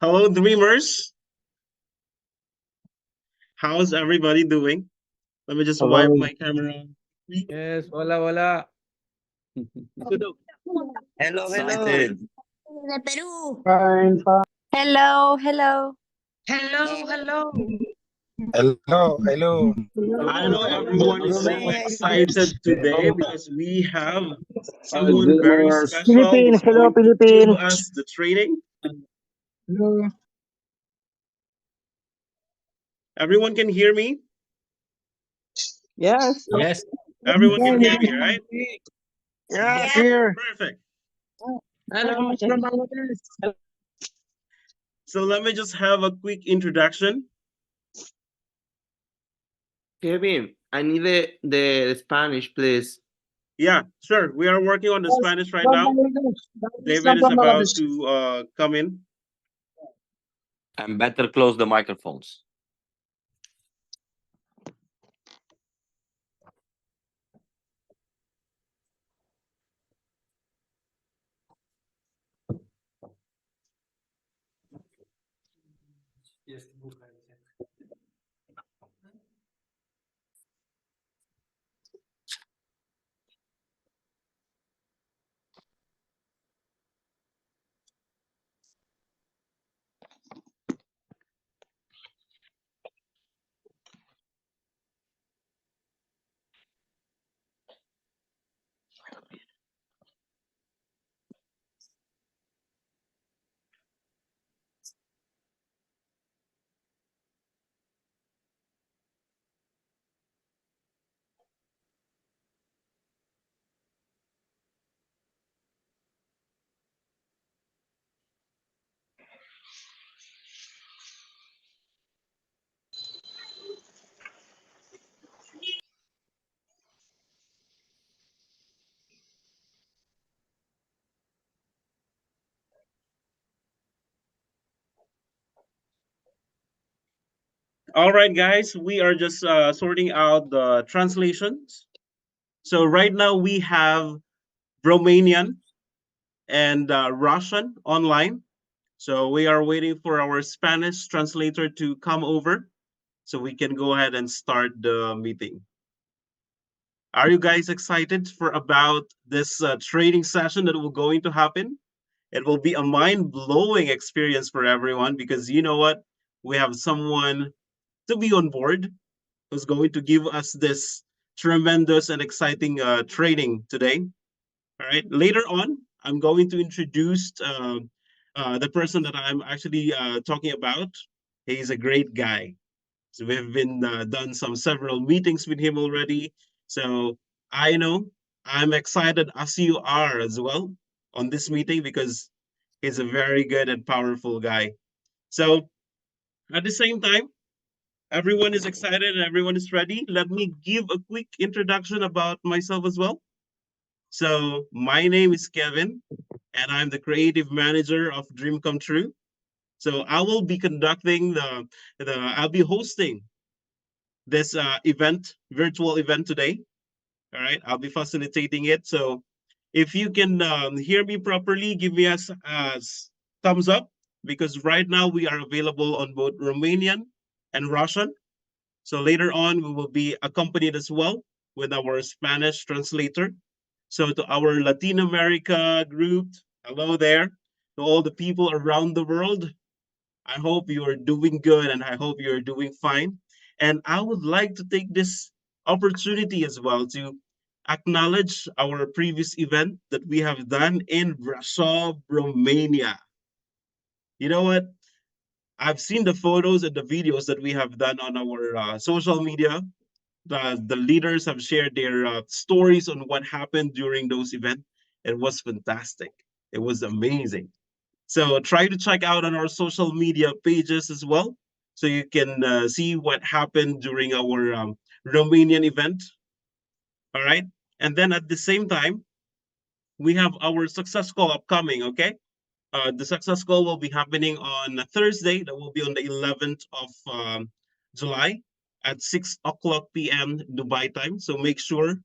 Hello, Dreamers. How's everybody doing? Let me just wipe my camera. Yes, hola, hola. Hello, hello. Excited. De Perú. Fine, fine. Hello, hello. Hello, hello. Hello, hello. I know everyone is so Romania is excited today because we have someone very goodness. special who's Hello, going to give Philippines. us the training. Hello. Everyone can hear me? Yes. Yes. Everyone can hear me, right? Yes, here. Perfect. Hello, from Bangladesh. So let me just have a quick introduction. Kevin, I need the Spanish, please. Yeah, sure. We are working on the Spanish right now. David is about to come in. And better close the microphones. All right, guys, we are just sorting out the translations. So right now we have Romanian and Russian online. So we are waiting for our Spanish translator to come over so we can go ahead and start the meeting. Are you guys excited for about this training session that will going to happen? It will be a mind-blowing experience for everyone because you know what? We have someone to be on board who's going to give us this tremendous and exciting training today. All right. Later on, I'm going to introduce the person that I'm actually talking about. He's a great guy. So we've been done some several meetings with him already. So I know I'm excited as you are as well on this meeting because he's a very good and powerful guy. So at the same time, everyone is excited and everyone is ready. Let me give a quick introduction about myself as well. So my name is Kevin, and I'm the creative manager of Dream Come True. So I will be conducting I'll be hosting this virtual event today. All right, I'll be facilitating it. So if you can hear me properly, give me a thumbs up because right now we are available on both Romanian and Russian. So later on, we will be accompanied as well with our Spanish translator. So to our Latin America group, hello there. To all the people around the world, I hope you are doing good and I hope you're doing fine. And I would like to take this opportunity as well to acknowledge our previous event that we have done in Brasov, Romania. You know what? I've seen the photos and the videos that we have done on our social media. The leaders have shared their stories on what happened during those events. It was fantastic. It was amazing. So try to check out on our social media pages as well, so you can see what happened during our Romanian event. All right, and then at the same time, we have our success call upcoming. Okay, the success call will be happening on Thursday. That will be on the 11th of July. at 6 o'clock p.m. Dubai time. So make sure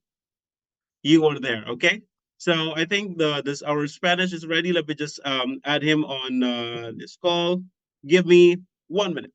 you are there. Okay. So I think our Spanish is ready. Let me just add him on this call. Give me 1 minute.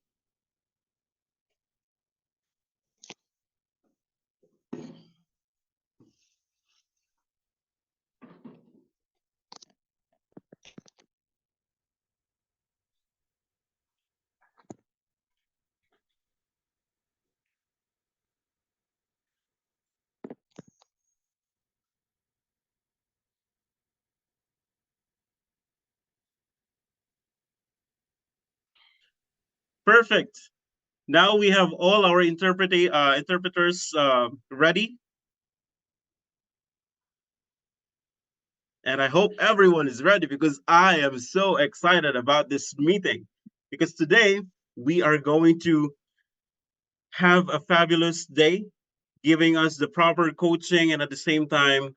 Perfect. Now we have all our interpreters ready. And I hope everyone is ready because I am so excited about this meeting. Because today we are going to have a fabulous day, giving us the proper coaching and at the same time,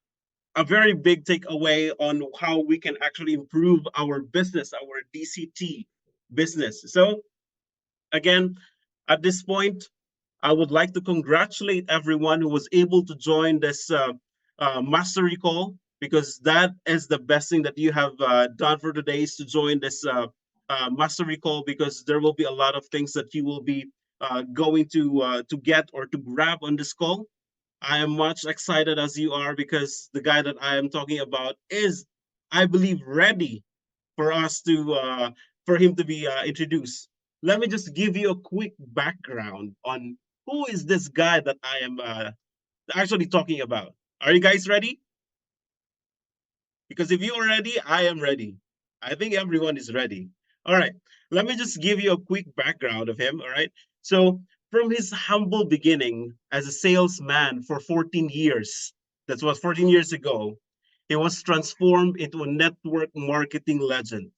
a very big takeaway on how we can actually improve our business, our DCT business. So, again, at this point, I would like to congratulate everyone who was able to join this mastery call because that is the best thing that you have done for today is to join this mastery call because there will be a lot of things that you will be going to get or to grab on this call. I am much excited as you are because the guy that I am talking about is, I believe, ready for us to for him to be introduced. Let me just give you a quick background on who is this guy that I am actually talking about. Are you guys ready? Because if you are ready, I am ready. I think everyone is ready. All right. Let me just give you a quick background of him. All right. So, from his humble beginning as a salesman for 14 years, that was 14 years ago, he was transformed into a network marketing legend.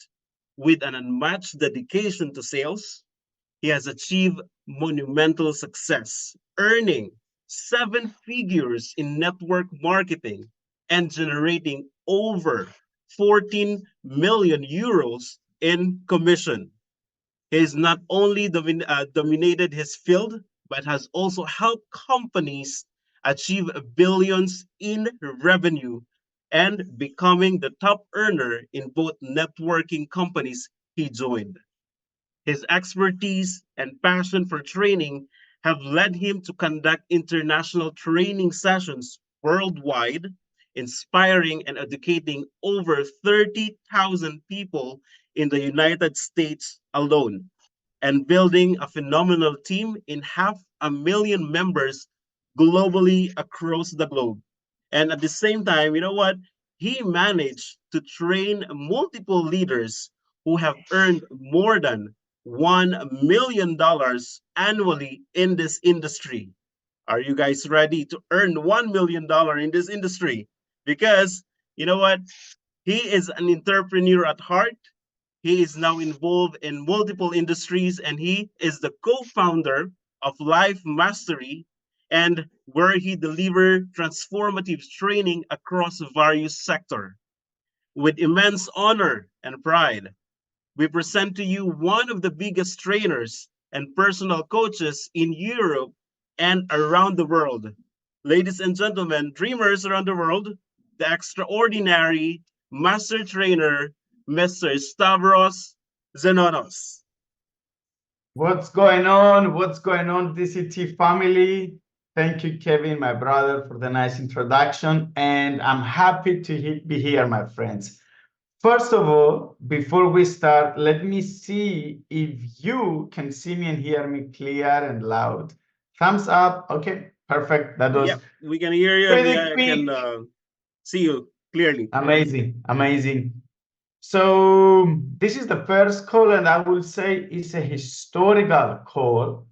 With an unmatched dedication to sales, he has achieved monumental success, earning 7 figures in network marketing and generating over 14 million euros in commission. He has not only dominated his field, but has also helped companies achieve billions in revenue and becoming the top earner in both networking companies he joined. His expertise and passion for training have led him to conduct international training sessions worldwide, inspiring and educating over 30,000 people in the United States alone, and building a phenomenal team in 500,000 members globally across the globe. And at the same time, you know what? He managed to train multiple leaders who have earned more than $1 million annually in this industry. Are you guys ready to earn $1 million in this industry? Because you know what? He is an entrepreneur at heart. He is now involved in multiple industries and he is the co-founder of Life Mastery and where he delivers transformative training across various sectors. With immense honor and pride, we present to you one of the biggest trainers and personal coaches in Europe and around the world. Ladies and gentlemen, dreamers around the world, the extraordinary master trainer, Mr. Stavros Zenonos. What's going on? What's going on, DCT family? Thank you, Kevin, my brother, for the nice introduction. And I'm happy to be here, my friends. First of all, before we start, let me see if you can see me and hear me clear and loud. Thumbs up. Okay, perfect. That was we can hear you. I can see you clearly. Amazing, amazing. So this is the first call, and I will say it's a historical call.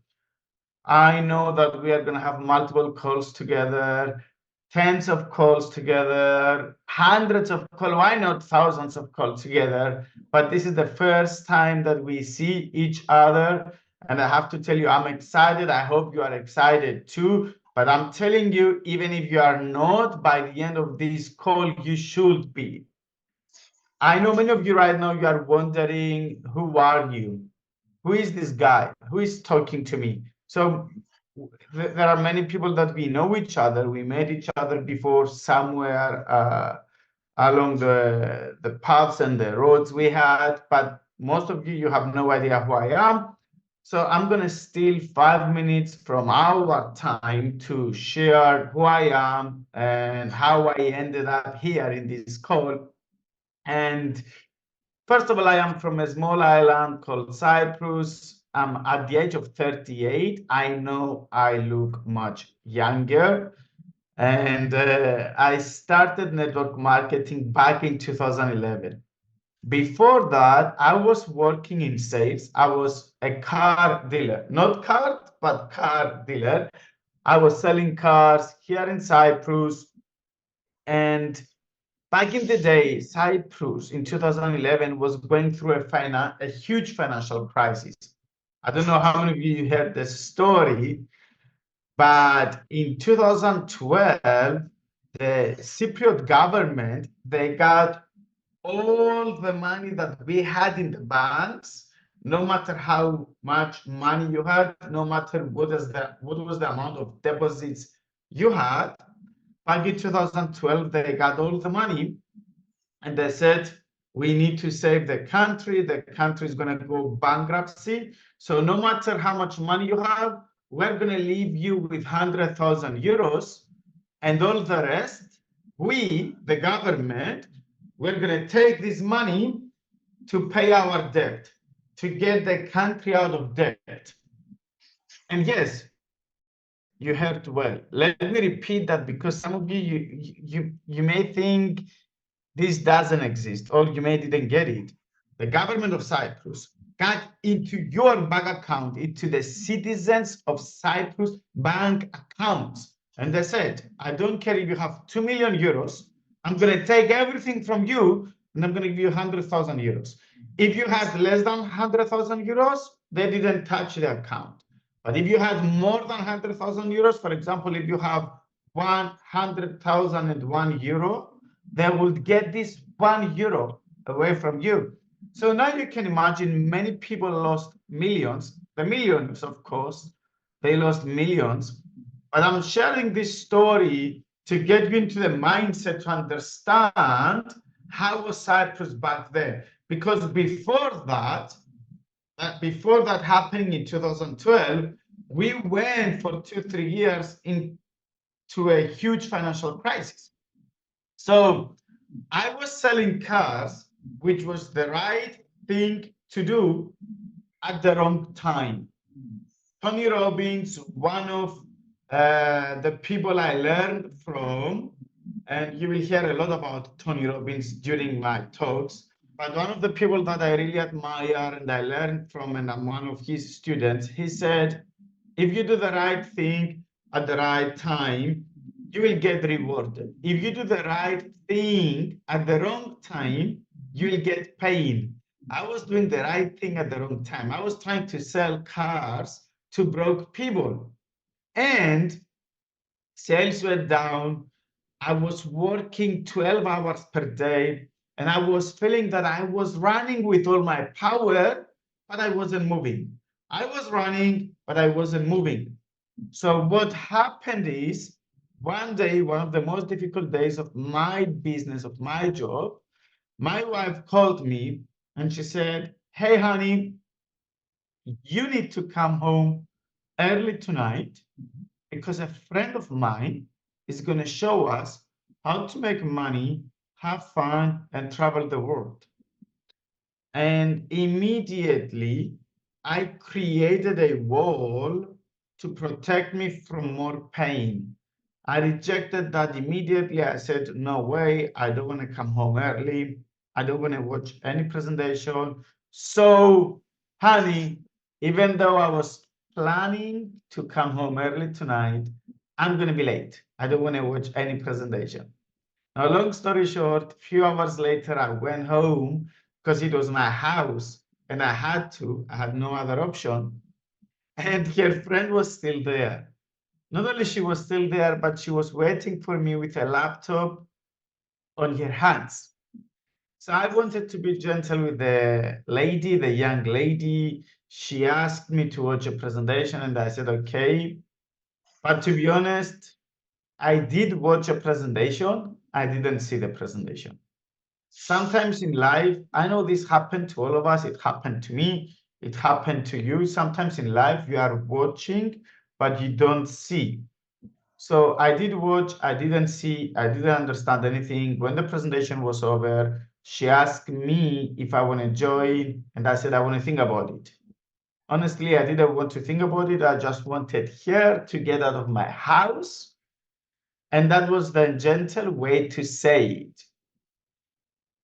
I know that we are going to have multiple calls together, tens of calls together, hundreds of calls, why not thousands of calls together? But this is the first time that we see each other. And I have to tell you, I'm excited. I hope you are excited too. But I'm telling you, even if you are not, by the end of this call, you should be. I know many of you right now, you are wondering, who are you? Who is this guy? Who is talking to me? So there are many people that we know each other. We met each other before somewhere along the paths and the roads we had, but most of you have no idea who I am. So I'm going to steal 5 minutes from our time to share who I am and how I ended up here in this call. And first of all, I am from a small island called Cyprus. I'm at the age of 38. I know I look much younger. And I started network marketing back in 2011. Before that, I was working in sales. I was a car dealer, not car, but car dealer. I was selling cars here in Cyprus. And back in the day, Cyprus in 2011 was going through a huge financial crisis. I don't know how many of you heard this story, but in 2012, the Cypriot government, they got all the money that we had in the banks, no matter how much money you had, no matter what was the amount of deposits you had. Back in 2012, they got all the money and they said, we need to save the country is going to go bankruptcy. So no matter how much money you have, we're going to leave you with 100,000 euros, and all the rest, we, the government, we're going to take this money to pay our debt, to get the country out of debt. And yes, you heard well. Let me repeat that, because some of you may think this doesn't exist, or you may didn't get it. The government of Cyprus got into your bank account, into the citizens of Cyprus bank accounts. And they said, I don't care if you have 2 million euros, I'm going to take everything from you and I'm going to give you 100,000 euros. If you had less than 100,000 euros, they didn't touch the account. But if you had more than 100,000 euros, for example, if you have 100,001 euro, they would get this 1 euro away from you. So now you can imagine many people lost millions. The millions, of course, they lost millions. But I'm sharing this story to get you into the mindset to understand how was Cyprus back then. Because before that happening in 2012, we went for 2-3 years into a huge financial crisis. So I was selling cars, which was the right thing to do at the wrong time. Tony Robbins, one of the people I learned from, and you will hear a lot about Tony Robbins during my talks, but one of the people that I really admire and I learned from, and I'm one of his students, he said, if you do the right thing at the right time, you will get rewarded. If you do the right thing at the wrong time, you will get pain. I was doing the right thing at the wrong time. I was trying to sell cars to broke people, and sales went down. I was working 12 hours per day, and I was feeling that I was running with all my power, but I wasn't moving. I was running, but I wasn't moving. So what happened is, one day, one of the most difficult days of my business, of my job, my wife called me and she said, hey, honey, you need to come home early tonight because a friend of mine is going to show us how to make money, have fun, and travel the world. And immediately, I created a wall to protect me from more pain. I rejected that immediately. I said, no way, I don't want to come home early. I don't want to watch any presentation. So, honey, even though I was planning to come home early tonight, I'm going to be late. I don't want to watch any presentation. Now, long story short, a few hours later, I went home because it was my house and I had no other option. And her friend was still there. Not only she was still there, but she was waiting for me with a laptop on her hands. So I wanted to be gentle with the lady, the young lady. She asked me to watch a presentation and I said, okay. But to be honest, I did watch a presentation. I didn't see the presentation. Sometimes in life, I know this happened to all of us. It happened to me. It happened to you. Sometimes in life, you are watching, but you don't see. So I did watch, I didn't see, I didn't understand anything. When the presentation was over, she asked me if I want to join, and I said I want to think about it. Honestly, I didn't want to think about it. I just wanted her to get out of my house. And that was the gentle way to say it.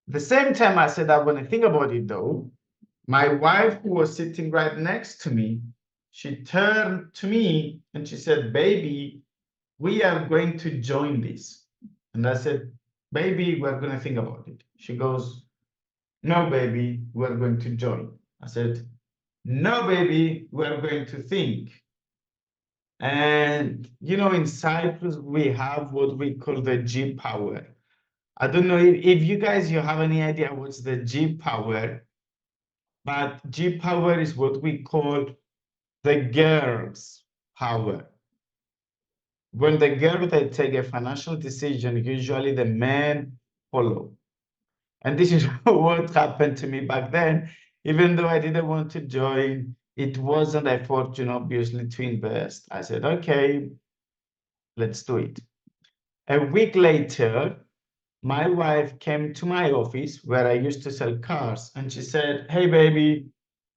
The same time I said I want to think about it though, my wife, who was sitting right next to me, she turned to me and she said, baby, we are going to join this. And I said, baby, we're going to think about it. She goes, no, baby, we're going to join. I said, no, baby, we're going to think. And, you know, in Cyprus, we have what we call the G power. I don't know if you guys, you have any idea what's the G power, but G power is what we call the girl's power. When the girl they take a financial decision, usually the men follow. And this is what happened to me back then. Even though I didn't want to join, it wasn't a fortune, obviously, to invest. I said, okay, let's do it. A week later, my wife came to my office where I used to sell cars, and she said, hey, baby,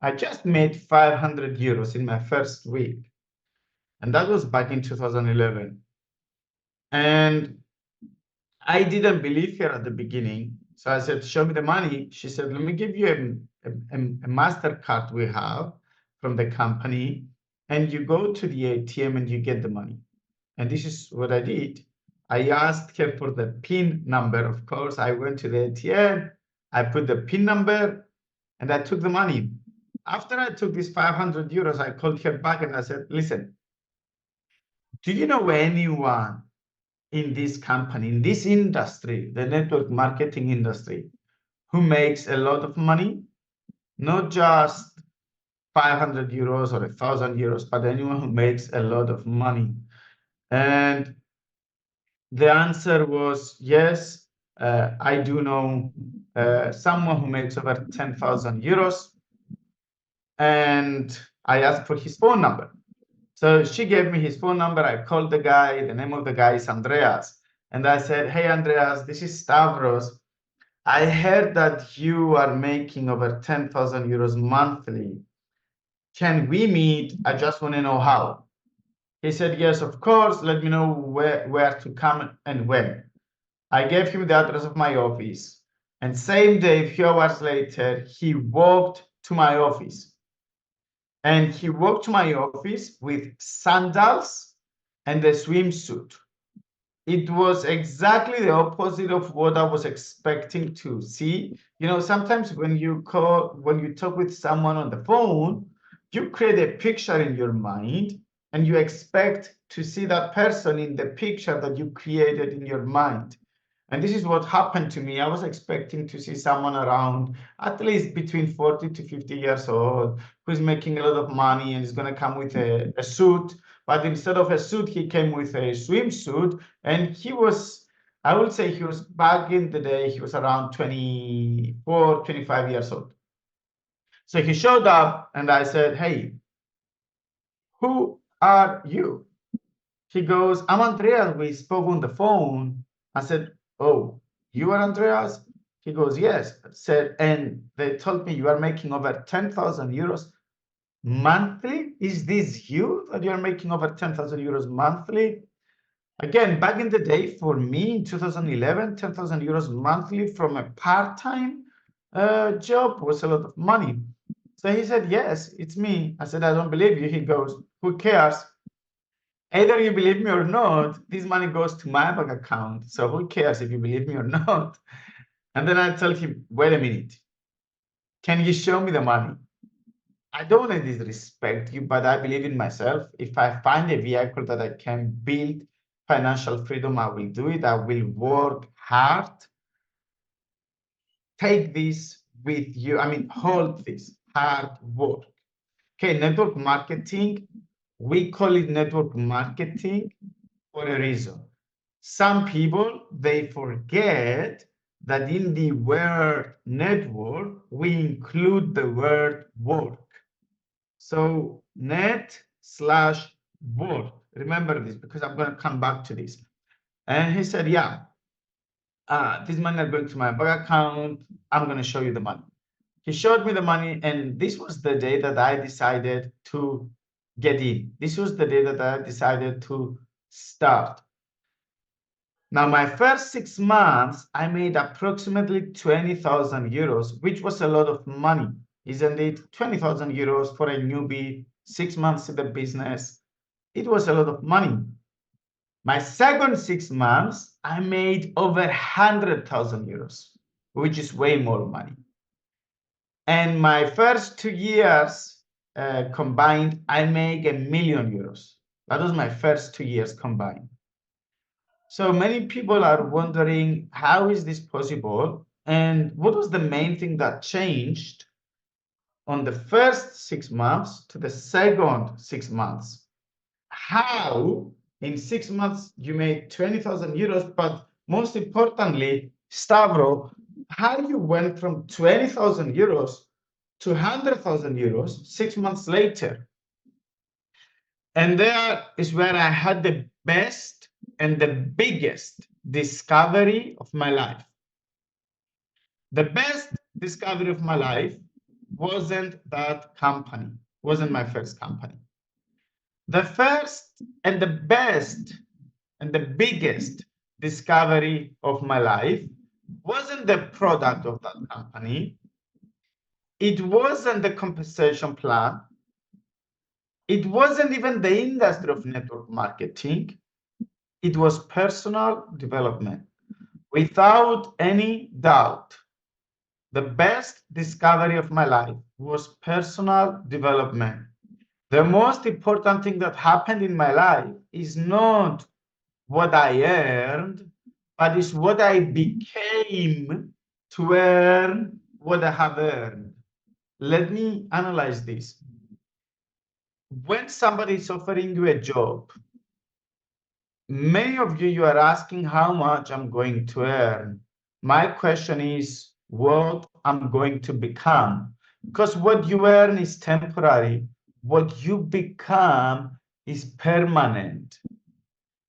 I just made 500 euros in my first week. And that was back in 2011. And I didn't believe her at the beginning. So I said, show me the money. She said, let me give you a MasterCard we have from the company, and you go to the ATM and you get the money. And this is what I did. I asked her for the PIN number. Of course, I went to the ATM, I put the PIN number, and I took the money. After I took this 500 euros, I called her back and I said, listen, do you know anyone in this company, in this industry, the network marketing industry, who makes a lot of money? Not just 500 euros or 1,000 euros, but anyone who makes a lot of money. And the answer was yes, I do know someone who makes over 10,000 euros. And I asked for his phone number. So she gave me his phone number. I called the guy. The name of the guy is Andreas. And I said, hey, Andreas, this is Stavros. I heard that you are making over 10,000 euros monthly. Can we meet? I just want to know how. He said, yes, of course. Let me know where to come and when. I gave him the address of my office. And same day, a few hours later, he walked to my office. And he walked to my office with sandals and a swimsuit. It was exactly the opposite of what I was expecting to see. You know, sometimes when you talk with someone on the phone, you create a picture in your mind and you expect to see that person in the picture that you created in your mind. And this is what happened to me. I was expecting to see someone around at least between 40 to 50 years old who's making a lot of money and is going to come with a suit. But instead of a suit, he came with a swimsuit. And he was, I would say he was back in the day, he was around 24, 25 years old. So he showed up and I said, hey, who are you? He goes, I'm Andreas. We spoke on the phone. I said, oh, you are Andreas? He goes, yes. I said, and they told me you are making over 10,000 euros monthly. Is this you that you are making over 10,000 euros monthly? Again, back in the day, for me in 2011, 10,000 euros monthly from a part-time job was a lot of money. So he said, yes, it's me. I said, I don't believe you. He goes, who cares? Either you believe me or not, this money goes to my bank account. So who cares if you believe me or not? And then I told him, wait a minute. Can you show me the money? I don't want to disrespect you, but I believe in myself. If I find a vehicle that I can build financial freedom, I will do it. I will work hard. Take this with you. I mean, hold this hard work. Okay, network marketing We call it network marketing for a reason. Some people, they forget that in the word network, we include the word work. So net/work. Remember this, because I'm going to come back to this. And he said, yeah, this money is going to my bank account. I'm going to show you the money. He showed me the money, and this was the day that I decided to get in. This was the day that I decided to start. Now, my first 6 months, I made approximately 20,000 euros, which was a lot of money, isn't it? 20,000 euros for a newbie, 6 months in the business. It was a lot of money. My second 6 months, I made over 100,000 euros, which is way more money. And my first 2 years combined, I make €1 million. That was my first 2 years combined. So many people are wondering, how is this possible? And what was the main thing that changed on the first 6 months to the second 6 months? How in 6 months you made 20,000 euros, but most importantly, Stavro, how you went from 20,000 euros to 100,000 euros 6 months later? And there is where I had the best and the biggest discovery of my life. The best discovery of my life wasn't that company, wasn't my first company. The first and the best and the biggest discovery of my life wasn't the product of that company. It wasn't the compensation plan. It wasn't even the industry of network marketing. It was personal development. Without any doubt, the best discovery of my life was personal development. The most important thing that happened in my life is not what I earned, but is what I became to earn what I have earned. Let me analyze this. When somebody is offering you a job, many of you are asking how much I'm going to earn. My question is what I'm going to become. Because what you earn is temporary. What you become is permanent.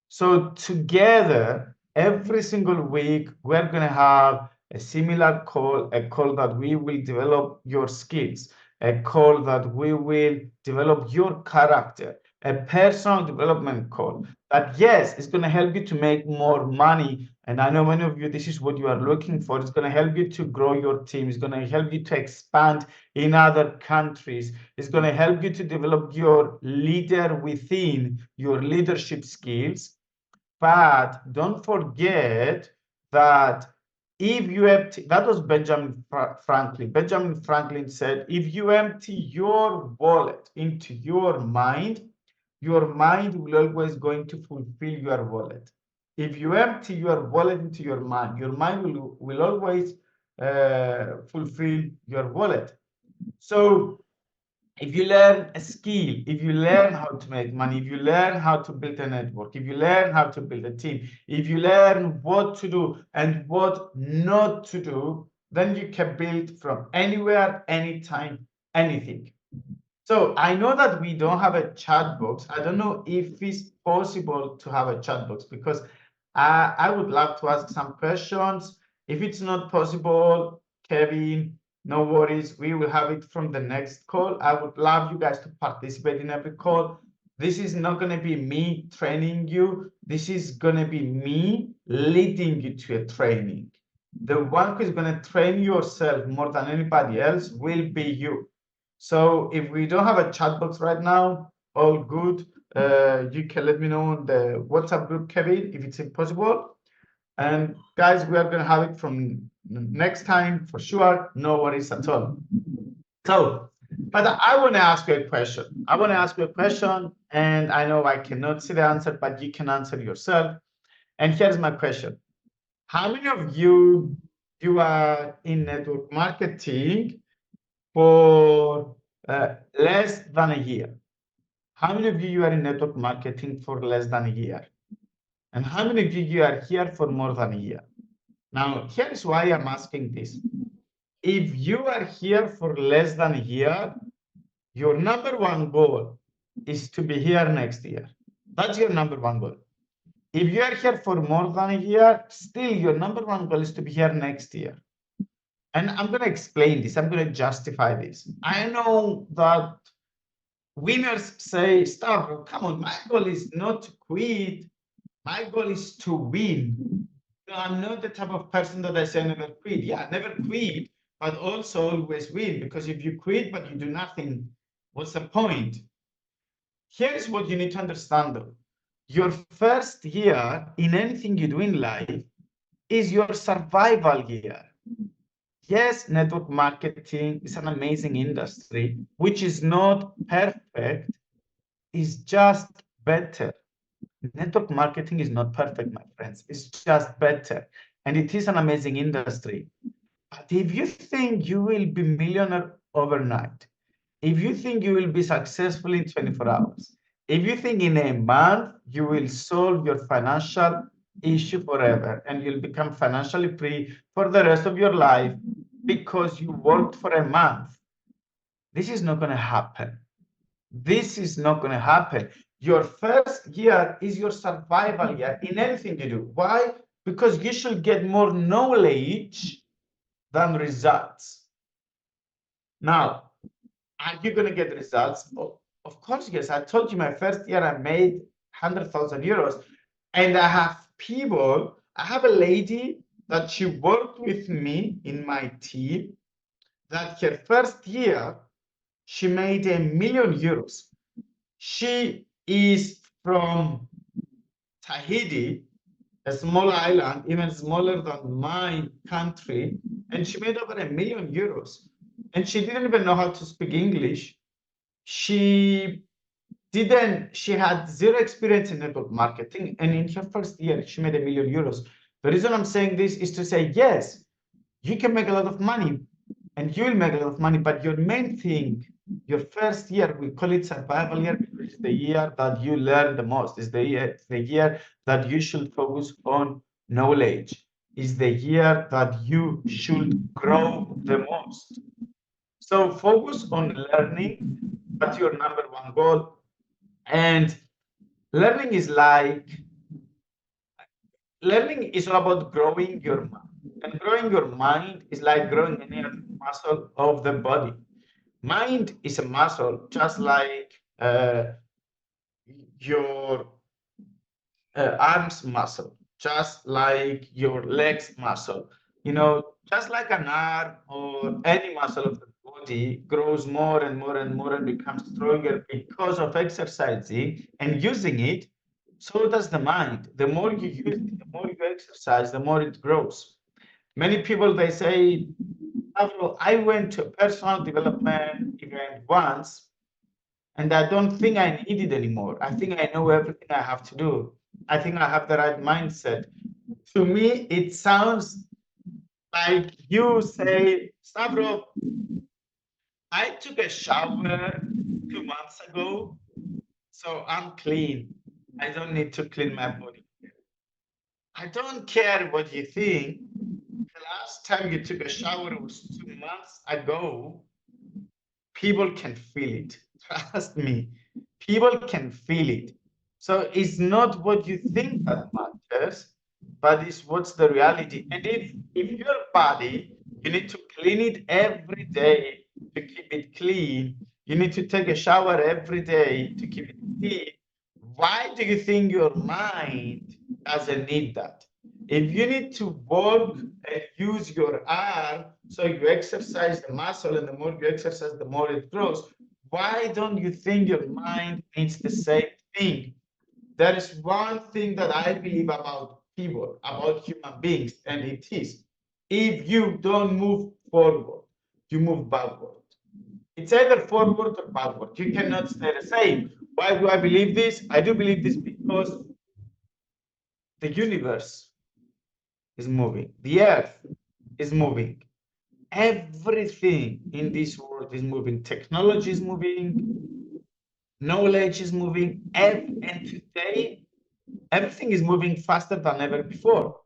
So together, every single week, we're going to have a similar call, a call that we will develop your skills, a call that we will develop your character, a personal development call that, yes, it's going to help you to make more money. And I know many of you, this is what you are looking for. It's going to help you to grow your team. It's going to help you to expand in other countries. It's going to help you to develop your leader within, your leadership skills. But don't forget that if you empty, that was Benjamin Franklin. Benjamin Franklin said, if you empty your wallet into your mind will always going to fulfill your wallet. If you empty your wallet into your mind will always fulfill your wallet. So if you learn a skill, if you learn how to make money, if you learn how to build a network, if you learn how to build a team, if you learn what to do and what not to do, then you can build from anywhere, anytime, anything. So I know that we don't have a chat box. I don't know if it's possible to have a chat box, because I would love to ask some questions. If it's not possible, Kevin, no worries. We will have it from the next call. I would love you guys to participate in every call. This is not going to be me training you. This is going to be me leading you to a training. The one who is going to train yourself more than anybody else will be you. So if we don't have a chat box right now, all good. You can let me know on the WhatsApp group, Kevin, if it's impossible. And guys, we are going to have it from next time for sure. No worries at all. So, but I want to ask you a question. I want to ask you a question, and I know I cannot see the answer, but you can answer yourself. And here's my question. How many of you are in network marketing for less than a year? How many of you are in network marketing for less than a year? And how many of you are here for more than a year? Now, here's why I'm asking this. If you are here for less than a year, your number one goal is to be here next year. That's your number one goal. If you are here for more than a year, still your number one goal is to be here next year. And I'm going to explain this. I'm going to justify this. I know that winners say, Stavros, come on, my goal is not to quit. My goal is to win. No, I'm not the type of person that I say never quit. Yeah, never quit, but also always win. Because if you quit but you do nothing, what's the point? Here's what you need to understand though. Your first year in anything you do in life is your survival year. Yes, network marketing is an amazing industry, which is not perfect, it's just better. Network marketing is not perfect, my friends. It's just better. And it is an amazing industry. But if you think you will be millionaire overnight, if you think you will be successful in 24 hours, if you think in a month you will solve your financial issue forever and you'll become financially free for the rest of your life because you worked for a month, this is not going to happen. This is not going to happen. Your first year is your survival year in anything you do. Why? Because you should get more knowledge than results. Now, are you going to get results? Oh, of course, yes. I told you my first year I made 100,000 euros. And I have people, I have a lady that she worked with me in my team that her first year, she made €1 million. She is from Tahiti, a small island, even smaller than my country, and she made over €1 million. And she didn't even know how to speak English. She had zero experience in network marketing, and in her first year, she made €1 million. The reason I'm saying this is to say, yes, you can make a lot of money, and you will make a lot of money, but your main thing, your first year, we call it survival year because it's the year that you learn the most. It's the year that you should focus on knowledge. It's the year that you should grow the most. So focus on learning. That's your number one goal. And learning is all about growing your mind. And growing your mind is like growing any other muscle of the body. Mind is a muscle, just like your arms muscle, just like your legs muscle. You know, just like an arm or any muscle of the body grows more and more and more and becomes stronger because of exercising and using it, so does the mind. The more you use it, the more you exercise, the more it grows. Many people, they say, I went to a personal development event once, and I don't think I need it anymore. I think I know everything I have to do. I think I have the right mindset. To me, it sounds like you say, Stavros, I took a shower 2 months ago, so I'm clean. I don't need to clean my body. I don't care what you think. The last time you took a shower was 2 months ago. People can feel it. Trust me. People can feel it. So it's not what you think that matters, but it's what's the reality. And if your body, you need to clean it every day to keep it clean. You need to take a shower every day to keep it clean. Why do you think your mind doesn't need that? If you need to work and use your arm, so you exercise the muscle, and the more you exercise, the more it grows, why don't you think your mind needs the same thing? There is one thing that I believe about people, about human beings, and it is, if you don't move forward, you move backward. It's either forward or backward. You cannot stay the same. Why do I believe this? I do believe this because the universe is moving. The earth is moving. Everything in this world is moving. Technology is moving. Knowledge is moving, and today everything is moving faster than ever before.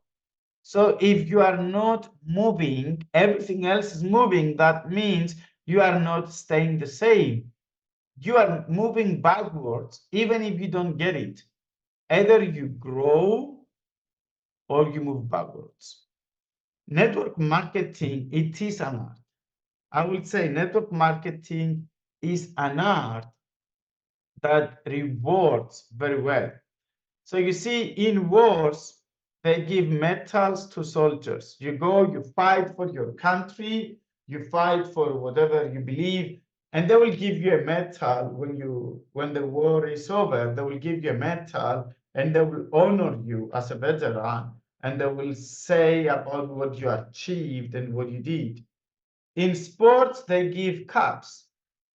So if you are not moving, everything else is moving. That means you are not staying the same. You are moving backwards, even if you don't get it. Either you grow or you move backwards. Network marketing, it is an art. I would say network marketing is an art that rewards very well. So you see, in wars, they give medals to soldiers. You go, you fight for your country, you fight for whatever you believe, and they will give you a medal when the war is over. They will give you a medal, and they will honor you as a veteran, and they will say about what you achieved and what you did. In sports, they give cups.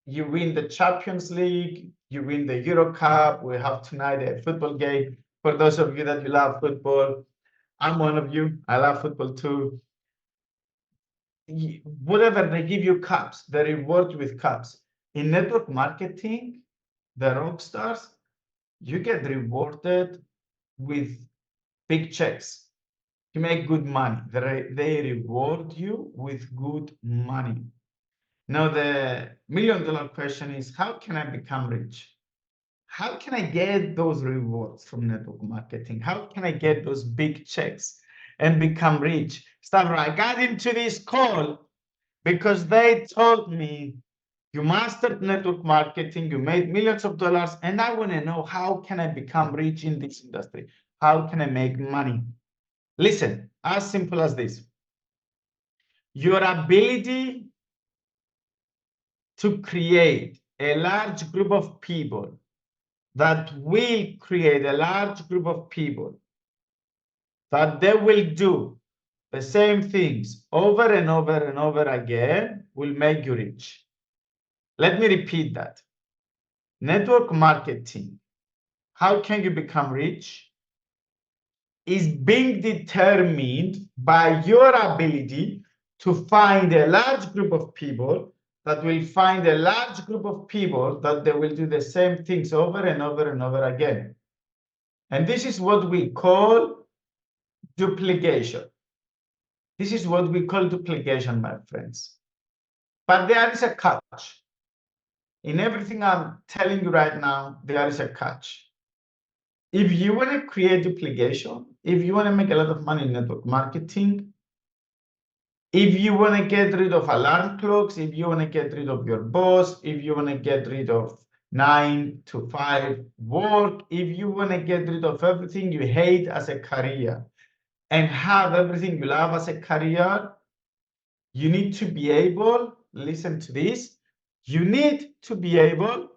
You win the Champions League, you win the Euro Cup. We have tonight a football game. For those of you that you love football, I'm one of you. I love football too. Whatever, they give you cups, they reward you with cups. In network marketing, the rock stars, you get rewarded with big checks. You make good money. They reward you with good money. Now, the million-dollar question is, how can I become rich? How can I get those rewards from network marketing? How can I get those big checks and become rich? Stavros, I got into this call because they told me you mastered network marketing, you made millions of dollars, and I want to know, how can I become rich in this industry? How can I make money? Listen, as simple as this. Your ability to create a large group of people that will create a large group of people that they will do the same things over and over and over again will make you rich. Let me repeat that. Network marketing, how can you become rich? Is being determined by your ability to find a large group of people that will find a large group of people that they will do the same things over and over and over again. And this is what we call duplication. This is what we call duplication, my friends. But there is a catch. In everything I'm telling you right now, there is a catch. If you want to create duplication, if you want to make a lot of money in network marketing, if you want to get rid of alarm clocks, if you want to get rid of your boss, if you want to get rid of 9 to 5 work, if you want to get rid of everything you hate as a career and have everything you love as a career, you need to be able, listen to this, you need to be able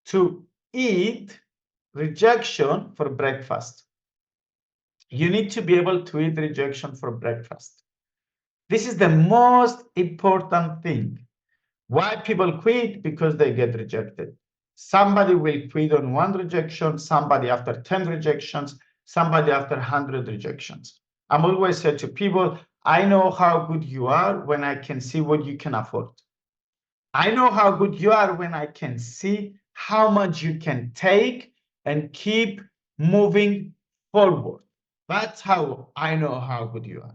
to eat rejection for breakfast. You need to be able to eat rejection for breakfast. This is the most important thing. Why people quit? Because they get rejected. Somebody will quit on 1 rejection, somebody after 10 rejections, somebody after 100 rejections. I'm always saying to people, I know how good you are when I can see what you can afford. I know how good you are when I can see how much you can take and keep moving forward. That's how I know how good you are.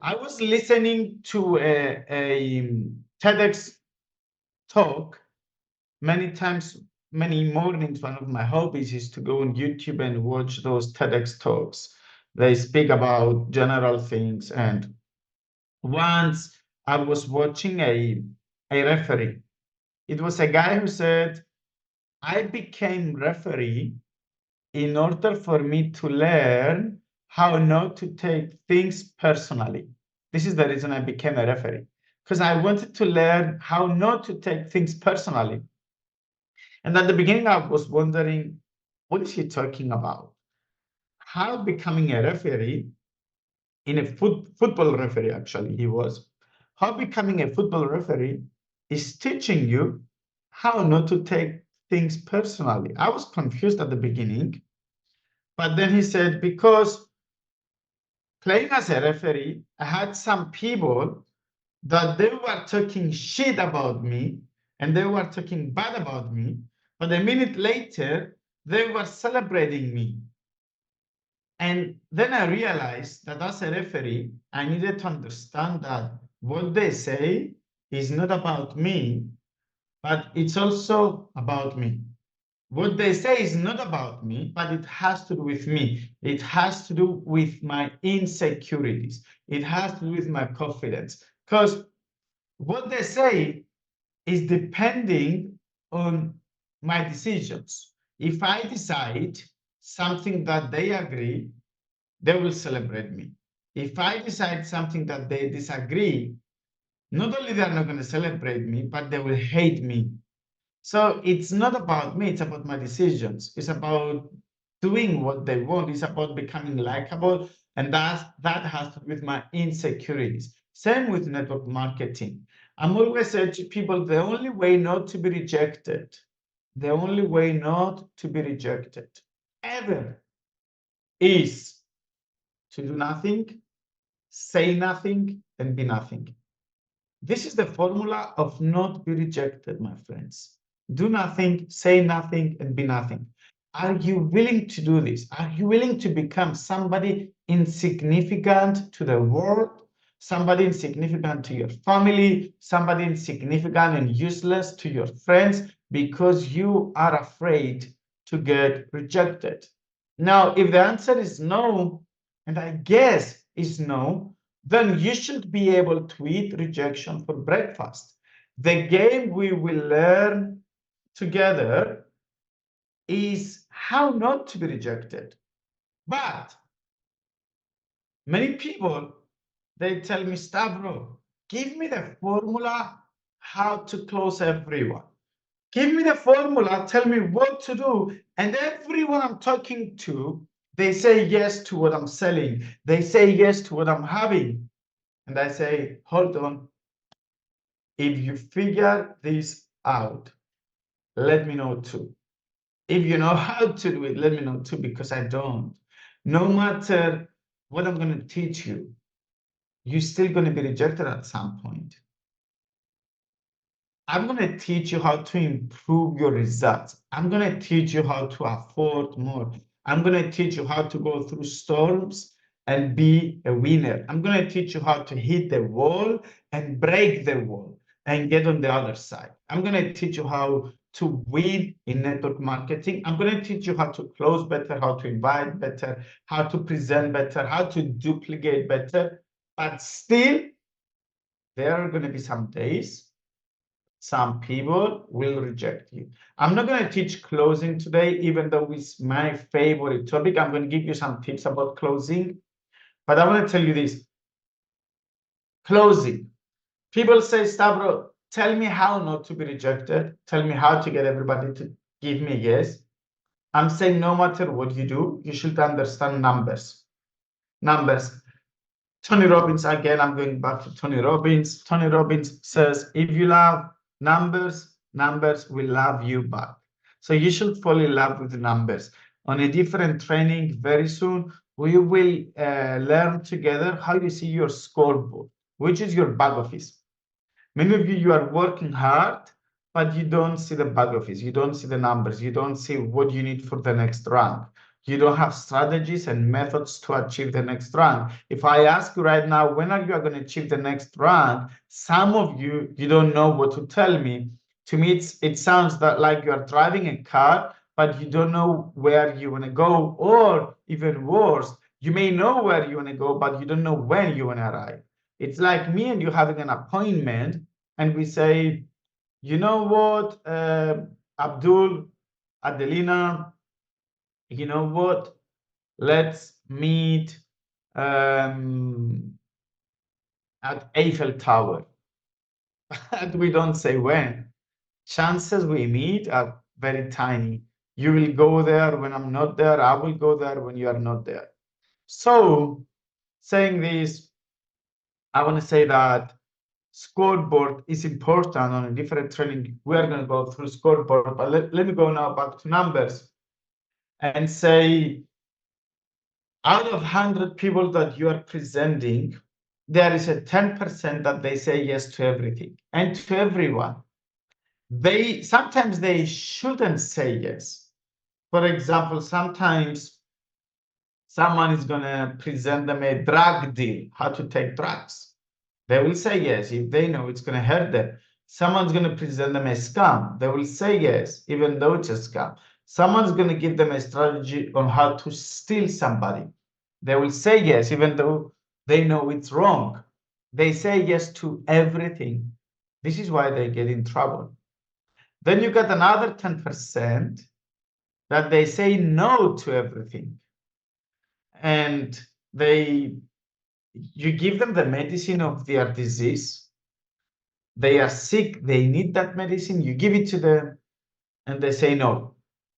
I was listening to a TEDx talk many times, many mornings. One of my hobbies is to go on YouTube and watch those TEDx talks. They speak about general things. And once I was watching a referee. It was a guy who said, I became referee in order for me to learn how not to take things personally. This is the reason I became a referee, because I wanted to learn how not to take things personally. And at the beginning, I was wondering, what is he talking about? How becoming a referee, in a football referee, actually, he was, how becoming a football referee is teaching you how not to take things personally. I was confused at the beginning, but then he said, because playing as a referee, I had some people that they were talking shit about me and they were talking bad about me. But a minute later, they were celebrating me. And then I realized that as a referee, I needed to understand that what they say is not about me, but it's also about me. What they say is not about me, but it has to do with me. It has to do with my insecurities. It has to do with my confidence. Because what they say is depending on my decisions. If I decide something that they agree, they will celebrate me. If I decide something that they disagree, not only they're not going to celebrate me, but they will hate me. So it's not about me, it's about my decisions. It's about doing what they want. It's about becoming likable. And that has to do with my insecurities. Same with network marketing. I'm always saying to people, the only way not to be rejected, the only way not to be rejected ever is to do nothing, say nothing, and be nothing. This is the formula of not be rejected, my friends. Do nothing, say nothing, and be nothing. Are you willing to do this? Are you willing to become somebody insignificant to the world, somebody insignificant to your family, somebody insignificant and useless to your friends because you are afraid to get rejected? Now, if the answer is no, and I guess is no, then you should be able to eat rejection for breakfast. The game we will learn together is how not to be rejected. But many people, they tell me, Stavros, give me the formula how to close everyone. Give me the formula, tell me what to do. And everyone I'm talking to, they say yes to what I'm selling. They say yes to what I'm having. And I say, hold on. If you figure this out, let me know too. If you know how to do it, let me know too, because I don't. No matter what I'm going to teach you, you're still going to be rejected at some point. I'm going to teach you how to improve your results. I'm going to teach you how to afford more. I'm going to teach you how to go through storms and be a winner. I'm going to teach you how to hit the wall and break the wall and get on the other side. I'm going to teach you how to win in network marketing. I'm going to teach you how to close better, how to invite better, how to present better, how to duplicate better. But still, there are going to be some days some people will reject you. I'm not going to teach closing today, even though it's my favorite topic. I'm going to give you some tips about closing. But I want to tell you this. Closing. People say, Stavros, tell me how not to be rejected. Tell me how to get everybody to give me a yes. I'm saying no matter what you do, you should understand numbers. Numbers. Tony Robbins, again, I'm going back to Tony Robbins. Tony Robbins says, if you love numbers, numbers will love you back. So you should fall in love with numbers. On a different training very soon, we will learn together how you see your scoreboard, which is your back office. Many of you are working hard, but you don't see the back office. You don't see the numbers. You don't see what you need for the next rank. You don't have strategies and methods to achieve the next rank. If I ask you right now, when are you going to achieve the next rank? Some of you, you don't know what to tell me. To me, it sounds that like you are driving a car, but you don't know where you want to go. Or even worse, you may know where you want to go, but you don't know when you want to arrive. It's like me and you having an appointment, and we say, you know what, Abdul, Adelina, you know what, let's meet at Eiffel Tower. And we don't say when. Chances we meet are very tiny. You will go there when I'm not there. I will go there when you are not there. So saying this, I want to say that Scoreboard is important on a different training. We are going to go through Scoreboard, but let me go now back to numbers and say, out of 100 people that you are presenting, there is a 10% that they say yes to everything and to everyone. sometimes they shouldn't say yes. For example, sometimes someone is going to present them a drug deal, how to take drugs. They will say yes if they know it's going to hurt them. Someone's going to present them a scam. They will say yes, even though it's a scam. Someone's going to give them a strategy on how to steal somebody. They will say yes, even though they know it's wrong. They say yes to everything. This is why they get in trouble. Then you got another 10% that they say no to everything. And you give them the medicine of their disease. They are sick, they need that medicine, you give it to them, and they say no.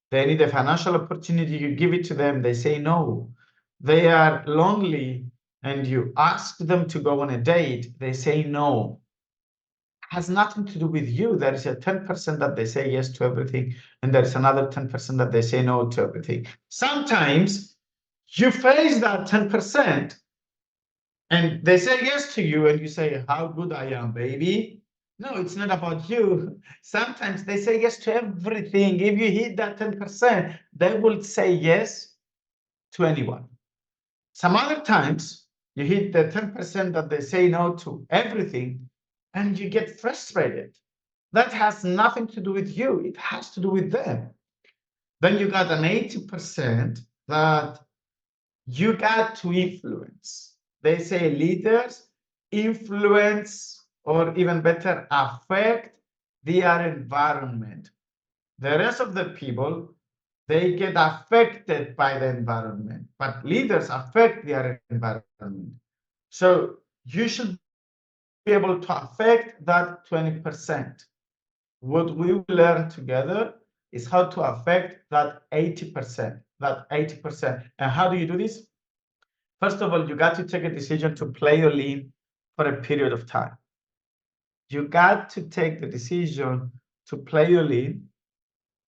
They need a financial opportunity, you give it to them, they say no. They are lonely, and you ask them to go on a date, they say no. It has nothing to do with you. There is a 10% that they say yes to everything, and there is another 10% that they say no to everything. Sometimes you face that 10%, and they say yes to you, and you say, how good I am, baby. No, it's not about you. Sometimes they say yes to everything. If you hit that 10%, they will say yes to anyone. Some other times, you hit the 10% that they say no to everything, and you get frustrated. That has nothing to do with you. It has to do with them. Then you got an 80% that you got to influence. They say leaders influence, or even better, affect their environment. The rest of the people, they get affected by the environment, but leaders affect their environment. So you should be able to affect that 20%. What we will learn together is how to affect that 80%, And how do you do this? First of all, you got to take a decision to play or lean for a period of time. You got to take the decision to play or lean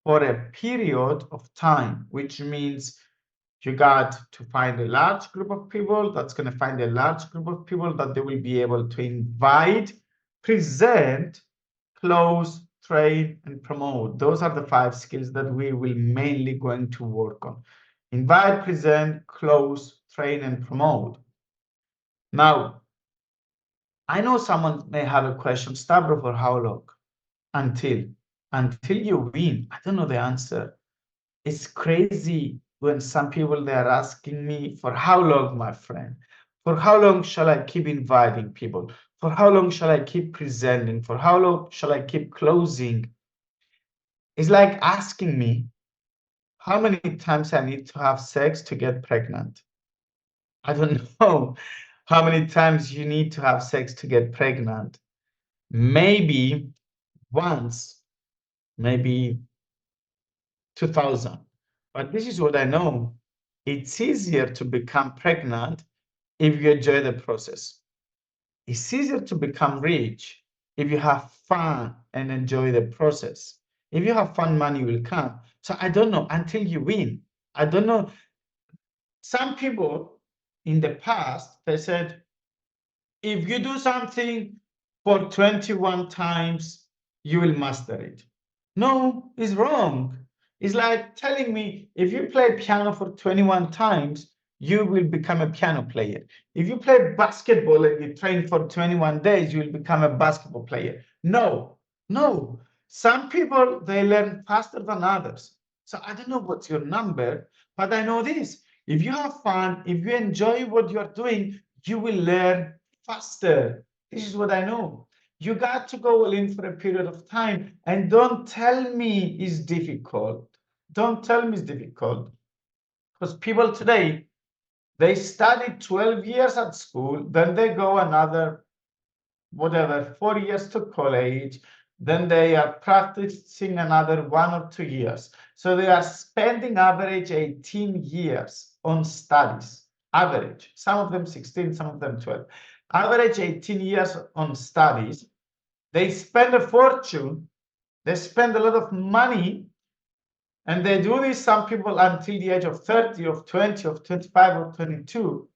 for a period of time, which means you got to find a large group of people that's going to find a large group of people that they will be able to invite, present, close, train, and promote. Those are the 5 skills that we will mainly going to work on. Invite, present, close, train, and promote. Now, I know someone may have a question, Stavros, for how long? Until you win. I don't know the answer. It's crazy when some people, they are asking me, for how long, my friend? For how long shall I keep inviting people? For how long shall I keep presenting? For how long shall I keep closing? It's like asking me how many times I need to have sex to get pregnant. I don't know how many times you need to have sex to get pregnant. Maybe once, maybe 2000. But this is what I know. It's easier to become pregnant if you enjoy the process. It's easier to become rich if you have fun and enjoy the process. If you have fun, money will come. So I don't know until you win. I don't know. Some people in the past, they said, if you do something for 21 times, you will master it. No, it's wrong. It's like telling me, if you play piano for 21 times, you will become a piano player. If you play basketball and you train for 21 days, you will become a basketball player. No. Some people, they learn faster than others. So I don't know what's your number, but I know this. If you have fun, if you enjoy what you're doing, you will learn faster. This is what I know. You got to go all in for a period of time, and don't tell me it's difficult. Don't tell me it's difficult. Because people today, they study 12 years at school, then they go another, 4 years to college, then they are practicing another 1 or 2 years. So they are spending average 18 years on studies, average. Some of them 16, some of them 12. Average 18 years on studies. They spend a fortune, they spend a lot of money, and they do this, some people, until the age of 30, of 20, of 25, or 22.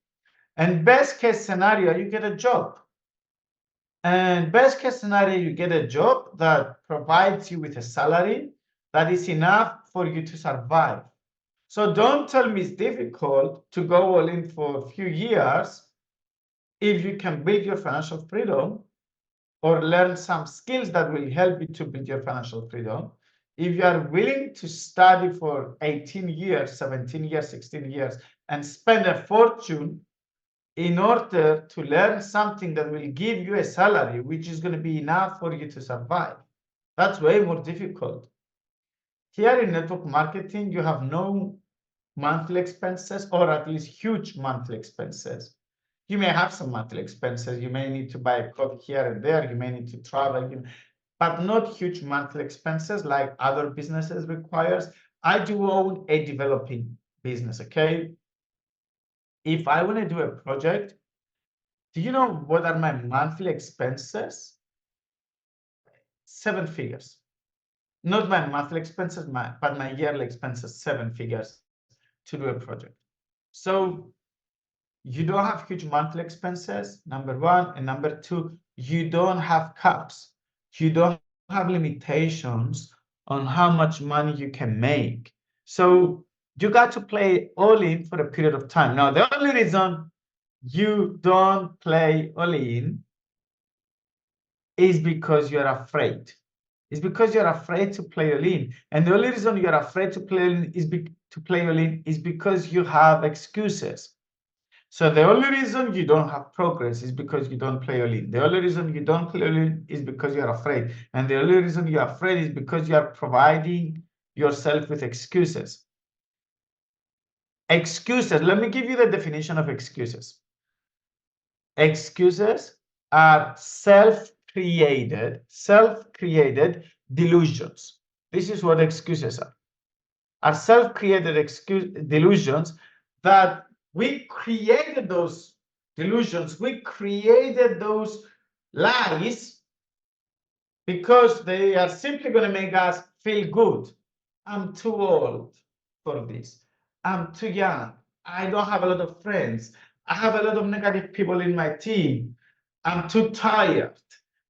And best case scenario, you get a job. And best case scenario, you get a job that provides you with a salary that is enough for you to survive. So don't tell me it's difficult to go all in for a few years if you can build your financial freedom or learn some skills that will help you to build your financial freedom. If you are willing to study for 18 years, 17 years, 16 years, and spend a fortune in order to learn something that will give you a salary, which is going to be enough for you to survive, that's way more difficult. Here in network marketing, you have no monthly expenses, or at least huge monthly expenses. You may have some monthly expenses. You may need to buy a coffee here and there. You may need to travel, but not huge monthly expenses like other businesses requires. I do own a developing business, okay? If I want to do a project, do you know what are my monthly expenses? 7 figures. Not my monthly expenses, but my yearly expenses, 7 figures to do a project. So you don't have huge monthly expenses, number one. And number two, you don't have caps. You don't have limitations on how much money you can make. So you got to play all in for a period of time. Now, the only reason you don't play all in is because you're afraid. It's because you're afraid to play all in. And the only reason you're afraid to play all in is because you have excuses. So the only reason you don't have progress is because you don't play all in. The only reason you don't play all in is because you're afraid. And the only reason you're afraid is because you are providing yourself with excuses. Excuses. Let me give you the definition of excuses. Excuses are self-created delusions. This is what excuses are self-created delusions that we created those delusions. We created those lies because they are simply going to make us feel good. I'm too old for this. I'm too young. I don't have a lot of friends. I have a lot of negative people in my team. I'm too tired.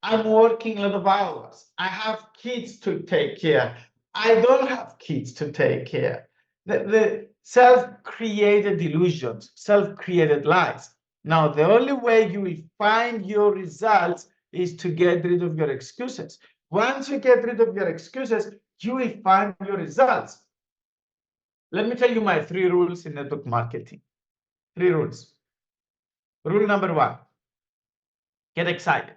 I'm working a lot of hours. I have kids to take care. I don't have kids to take care. The self-created delusions, self-created lies. Now, the only way you will find your results is to get rid of your excuses. Once you get rid of your excuses, you will find your results. Let me tell you my 3 rules in network marketing. 3 rules. Rule number 1, get excited.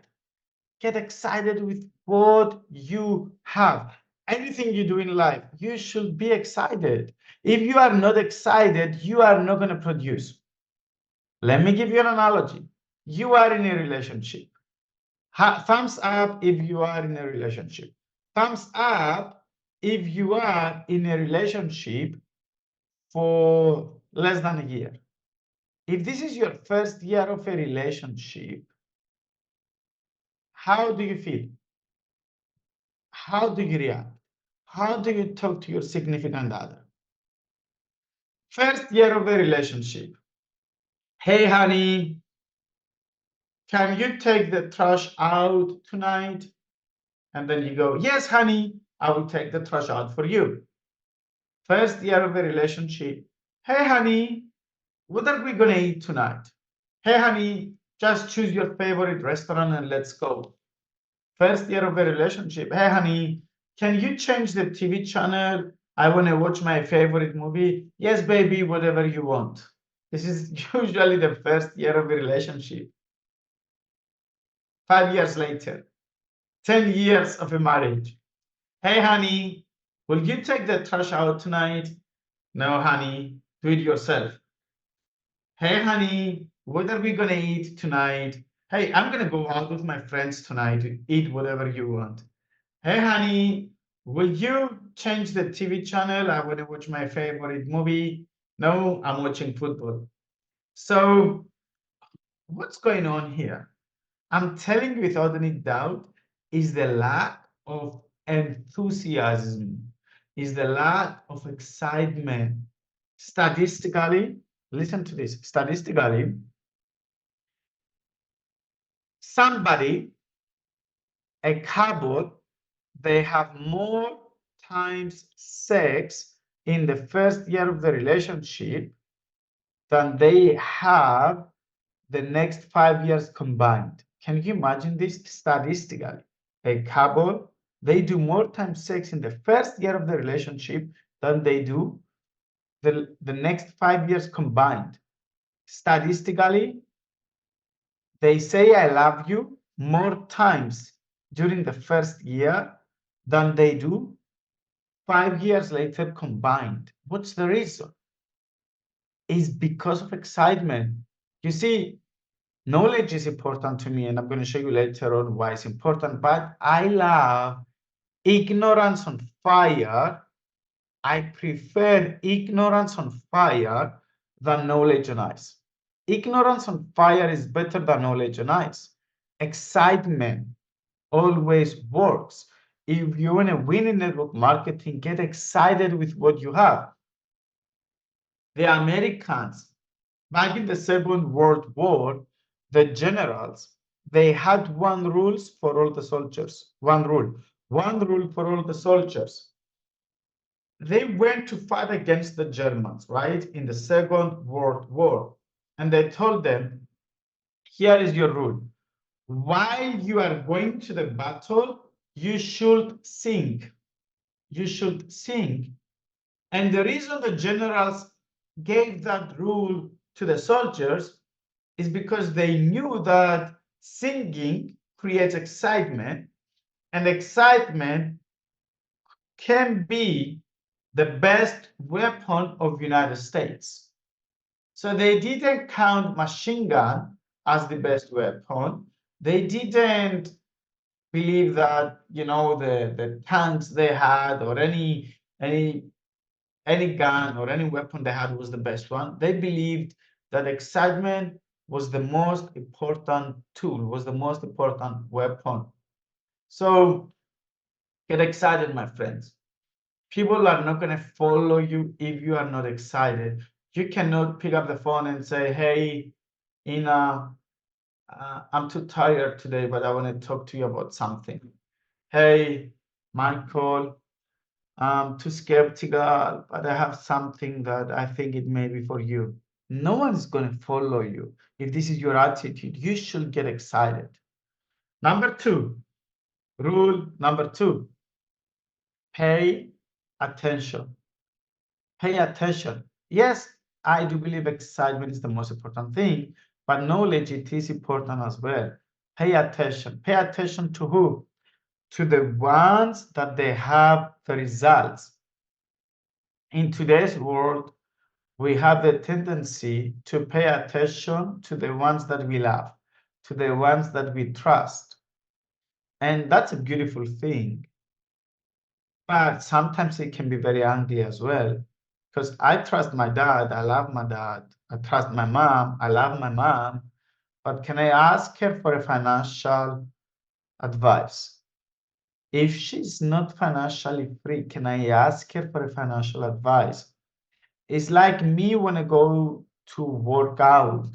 Get excited with what you have. Anything you do in life, you should be excited. If you are not excited, you are not going to produce. Let me give you an analogy. You are in a relationship. Thumbs up if you are in a relationship. Thumbs up if you are in a relationship for less than a year. If this is your first year of a relationship, how do you feel? How do you react? How do you talk to your significant other? First year of a relationship. Hey, honey, can you take the trash out tonight? And then you go, yes, honey, I will take the trash out for you. First year of a relationship. Hey, honey, what are we going to eat tonight? Hey, honey, just choose your favorite restaurant and let's go. First year of a relationship. Hey, honey, can you change the TV channel? I want to watch my favorite movie. Yes, baby, whatever you want. This is usually the first year of a relationship. 5 years later, 10 years of a marriage. Hey, honey, will you take the trash out tonight? No, honey, do it yourself. Hey, honey, what are we going to eat tonight? Hey, I'm going to go out with my friends tonight to eat whatever you want. Hey, honey, will you change the TV channel? I want to watch my favorite movie. No, I'm watching football. So what's going on here? I'm telling you without any doubt is the lack of enthusiasm, is the lack of excitement. Statistically, listen to this, statistically, somebody a couple, they have more times sex in the first year of the relationship than they have the next 5 years combined. Can you imagine this statistically? A couple, they do more time sex in the first year of the relationship than they do the next 5 years combined. Statistically, they say I love you more times during the first year than they do 5 years later combined. What's the reason? It's because of excitement. You see, knowledge is important to me, and I'm going to show you later on why it's important, but I love ignorance on fire. I prefer ignorance on fire than knowledge on ice. Ignorance on fire is better than knowledge on ice. Excitement always works. If you want to win in network marketing, get excited with what you have. The Americans, back in the Second World War, the generals, they had one rule for all the soldiers. One rule for all the soldiers. They went to fight against the Germans, right, in the Second World War. And they told them, here is your rule. While you are going to the battle, you should sing. You should sing. And the reason the generals gave that rule to the soldiers is because they knew that singing creates excitement, and excitement can be the best weapon of the United States. So they didn't count machine gun as the best weapon. They didn't believe that, you know, the tanks they had or any gun or any weapon they had was the best one. They believed that excitement was the most important tool, was the most important weapon. So get excited, my friends. People are not going to follow you if you are not excited. You cannot pick up the phone and say, hey, Ina, I'm too tired today, but I want to talk to you about something. Hey, Michael, I'm too skeptical, but I have something that I think it may be for you. No one is going to follow you. If this is your attitude, you should get excited. Number two, rule number two, pay attention. Pay attention. Yes, I do believe excitement is the most important thing, but knowledge, it is important as well. Pay attention. Pay attention to who? To the ones that they have the results. In today's world, we have the tendency to pay attention to the ones that we love, to the ones that we trust. And that's a beautiful thing. But sometimes it can be very angry as well. Because I trust my dad, I love my dad. I trust my mom, I love my mom. But can I ask her for a financial advice? If she's not financially free, can I ask her for a financial advice? It's like me when I go to work out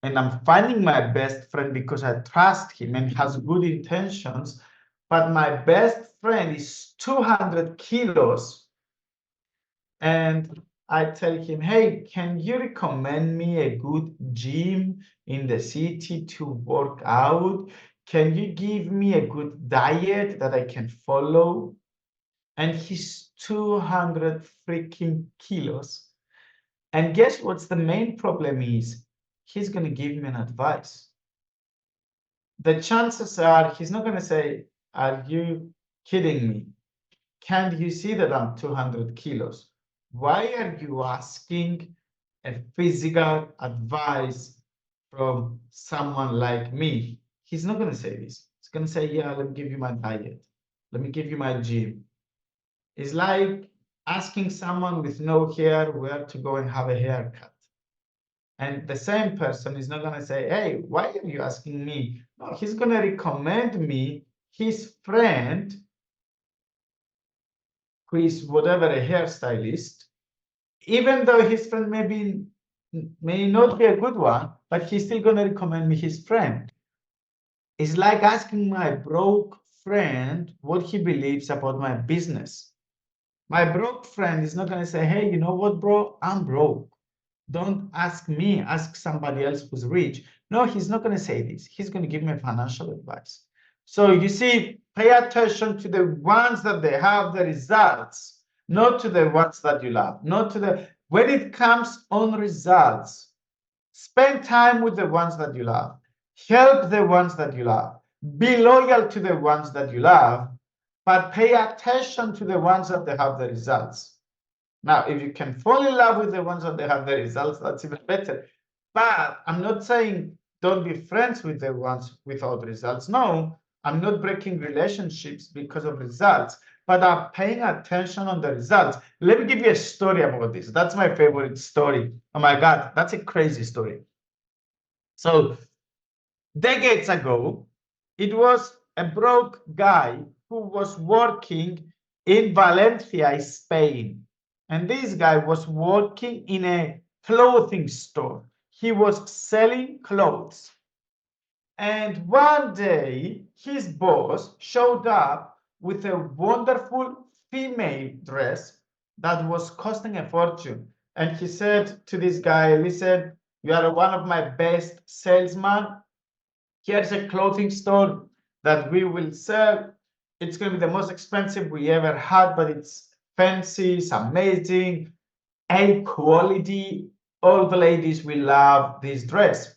and I'm finding my best friend because I trust him and has good intentions, but my best friend is 200 kilos. And I tell him, hey, can you recommend me a good gym in the city to work out? Can you give me a good diet that I can follow? And he's 200 freaking kilos. And guess what's the main problem is? He's going to give me an advice. The chances are he's not going to say, are you kidding me? Can't you see that I'm 200 kilos? Why are you asking a physical advice from someone like me? He's not going to say this. He's going to say, yeah, let me give you my diet. Let me give you my gym. It's like asking someone with no hair where to go and have a haircut. And the same person is not going to say, hey, why are you asking me? No, he's going to recommend me his friend who is whatever a hairstylist, even though his friend may not be a good one, but he's still going to recommend me his friend. It's like asking my broke friend what he believes about my business. My broke friend is not going to say, hey, you know what, bro? I'm broke. Don't ask me, ask somebody else who's rich. No, he's not going to say this. He's going to give me financial advice. So you see, pay attention to the ones that they have the results, not to the ones that you love, not to the, when it comes on results, spend time with the ones that you love, help the ones that you love, be loyal to the ones that you love, but pay attention to the ones that they have the results. Now, if you can fall in love with the ones that they have the results, that's even better. But I'm not saying don't be friends with the ones without results. No, I'm not breaking relationships because of results, but I'm paying attention on the results. Let me give you a story about this. That's my favorite story. Oh my God, that's a crazy story. So decades ago, it was a broke guy who was working in Valencia, Spain. And this guy was working in a clothing store. He was selling clothes. And one day, his boss showed up with a wonderful female dress that was costing a fortune. And he said to this guy, listen, you are one of my best salesmen. Here's a clothing store that we will sell. It's going to be the most expensive we ever had, but it's fancy, it's amazing, high quality. All the ladies will love this dress.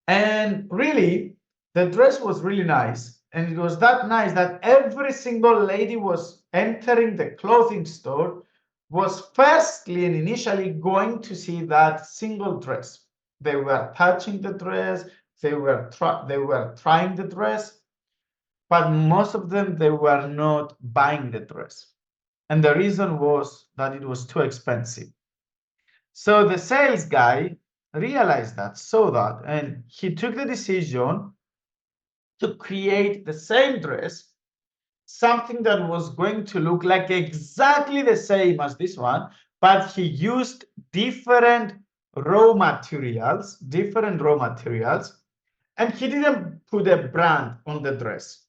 And really, the dress was really nice. And it was that nice that every single lady was entering the clothing store was firstly and initially going to see that single dress. They were touching the dress, they were trying the dress, but most of them, they were not buying the dress. And the reason was that it was too expensive. So the sales guy realized that, saw that, and he took the decision to create the same dress, something that was going to look like exactly the same as this one, but he used different raw materials, and he didn't put a brand on the dress.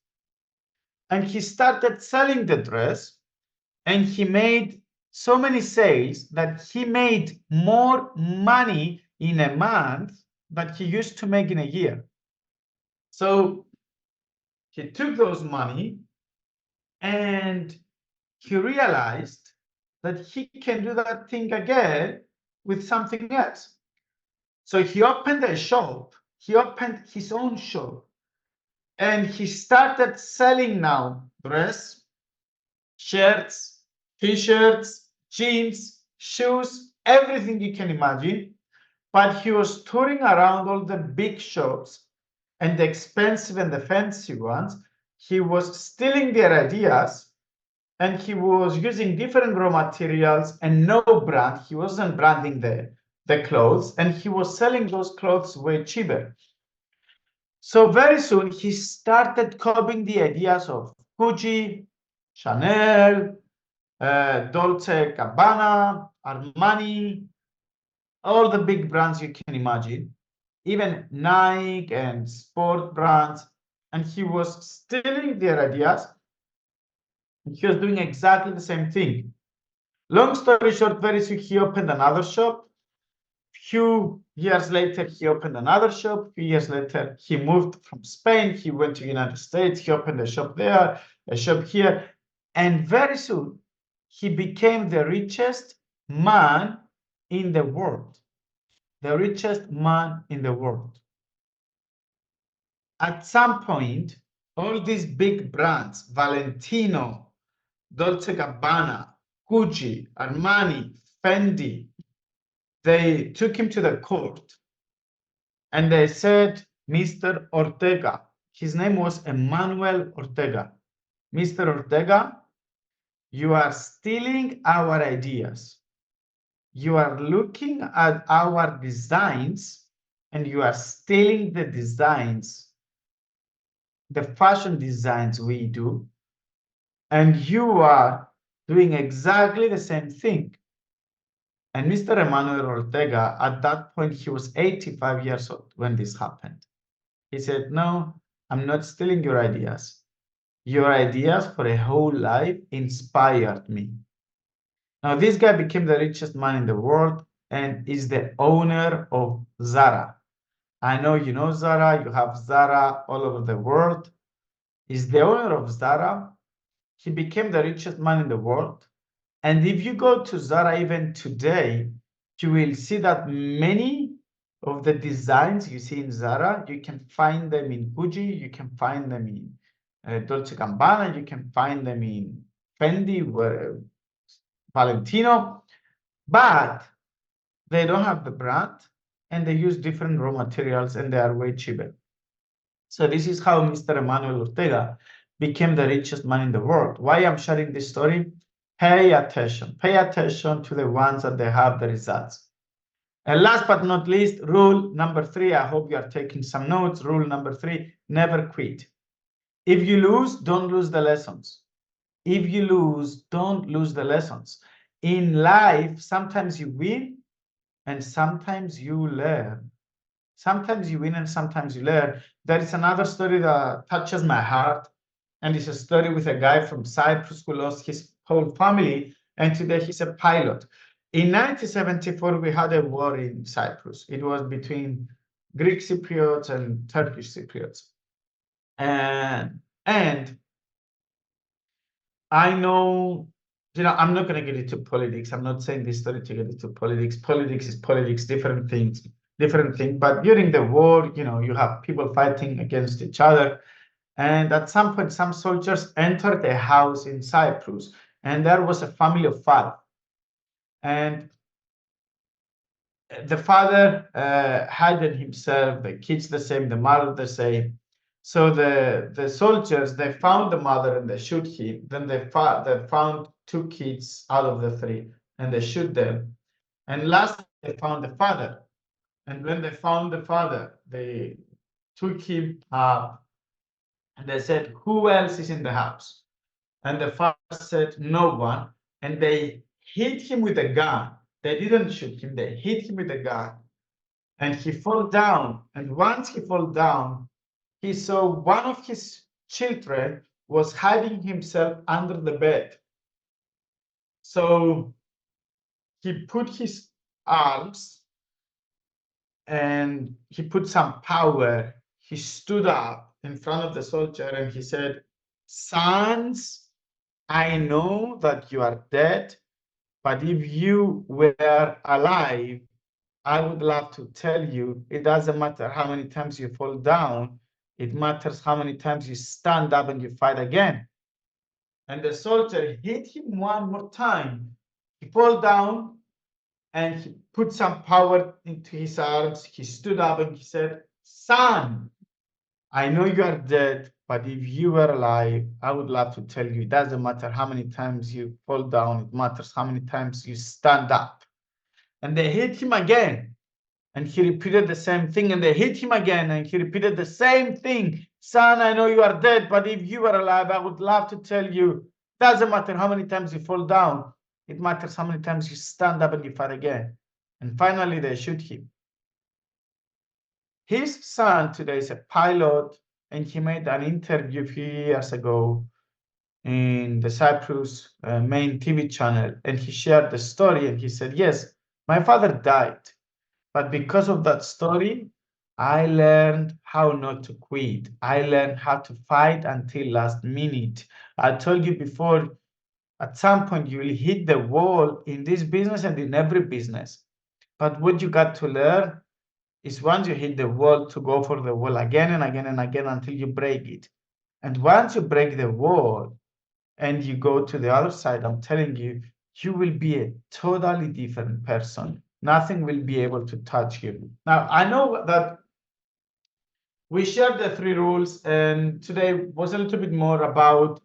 And he started selling the dress, and he made so many sales that he made more money in a month than he used to make in a year. So he took those money and he realized that he can do that thing again with something else. So he opened a shop, he opened his own shop, and he started selling now dress, shirts, t-shirts, jeans, shoes, everything you can imagine. But he was touring around all the big shops and the expensive and the fancy ones. He was stealing their ideas, and he was using different raw materials and no brand. He wasn't branding the clothes, and he was selling those clothes way cheaper. So very soon he started copying the ideas of Gucci, Chanel, Dolce & Gabbana, Armani, all the big brands you can imagine, even Nike and sport brands. And he was stealing their ideas. He was doing exactly the same thing. Long story short, very soon he opened another shop. Few years later, he opened another shop. Few years later, he moved from Spain. He went to the United States. He opened a shop there, a shop here. And very soon, he became the richest man in the world. The richest man in the world. At some point, all these big brands, Valentino, Dolce & Gabbana, Gucci, Armani, Fendi, they took him to the court and they said, Mr. Ortega, his name was Emmanuel Ortega. Mr. Ortega, you are stealing our ideas. You are looking at our designs and you are stealing the designs, the fashion designs we do, and you are doing exactly the same thing. And Mr. Emmanuel Ortega, at that point, he was 85 years old when this happened. He said, no, I'm not stealing your ideas. Your ideas for a whole life inspired me. Now, this guy became the richest man in the world and is the owner of Zara. I know you know Zara, you have Zara all over the world. He's the owner of Zara. He became the richest man in the world. And if you go to Zara even today, you will see that many of the designs you see in Zara, you can find them in Gucci, you can find them in Dolce & Gabbana, you can find them in Fendi, Valentino, but they don't have the brand and they use different raw materials and they are way cheaper. So this is how Mr. Emmanuel Ortega became the richest man in the world. Why I'm sharing this story? Pay attention to the ones that they have the results. And last but not least, rule number 3, I hope you are taking some notes. Rule number 3, never quit. If you lose, don't lose the lessons. If you lose, don't lose the lessons. In life, sometimes you win and sometimes you learn. Sometimes you win and sometimes you learn. There is another story that touches my heart, and it's a story with a guy from Cyprus who lost his whole family, and today he's a pilot. In 1974, we had a war in Cyprus. It was between Greek Cypriots and Turkish Cypriots. And I know, I'm not going to get into politics. I'm not saying this story to get into politics. Politics is politics, different things. But during the war, you have people fighting against each other. And at some point, some soldiers entered a house in Cyprus, and there was a family of 5. And the father hidden himself, the kids the same, the mother the same. So the soldiers, they found the mother and they shoot him. Then they found 2 kids out of the 3 and they shoot them. And last, they found the father. And when they found the father, they took him up and they said, who else is in the house? And the father said, no one. And they hit him with a gun. They didn't shoot him, they hit him with a gun. And he fell down. And once he fell down, he saw one of his children was hiding himself under the bed. So he put his arms and he put some power. He stood up in front of the soldier and he said, sons, I know that you are dead, but if you were alive, I would love to tell you, it doesn't matter how many times you fall down, it matters how many times you stand up and you fight again. And the soldier hit him one more time. He fell down and he put some power into his arms. He stood up and he said, son, I know you are dead, but if you were alive, I would love to tell you, it doesn't matter how many times you fall down, it matters how many times you stand up. And they hit him again. And he repeated the same thing, and they hit him again, and he repeated the same thing. Son, I know you are dead, but if you were alive, I would love to tell you, it doesn't matter how many times you fall down, it matters how many times you stand up and you fight again. And finally, they shoot him. His son today is a pilot, and he made an interview a few years ago in the Cyprus main TV channel, and he shared the story, and he said, yes, my father died, but because of that story, I learned how not to quit. I learned how to fight until last minute. I told you before, at some point you will hit the wall in this business and in every business. But what you got to learn is once you hit the wall, to go for the wall again and again and again until you break it. And once you break the wall and you go to the other side, I'm telling you, you will be a totally different person. Nothing will be able to touch you. Now, I know that we shared the 3 rules, and today was a little bit more about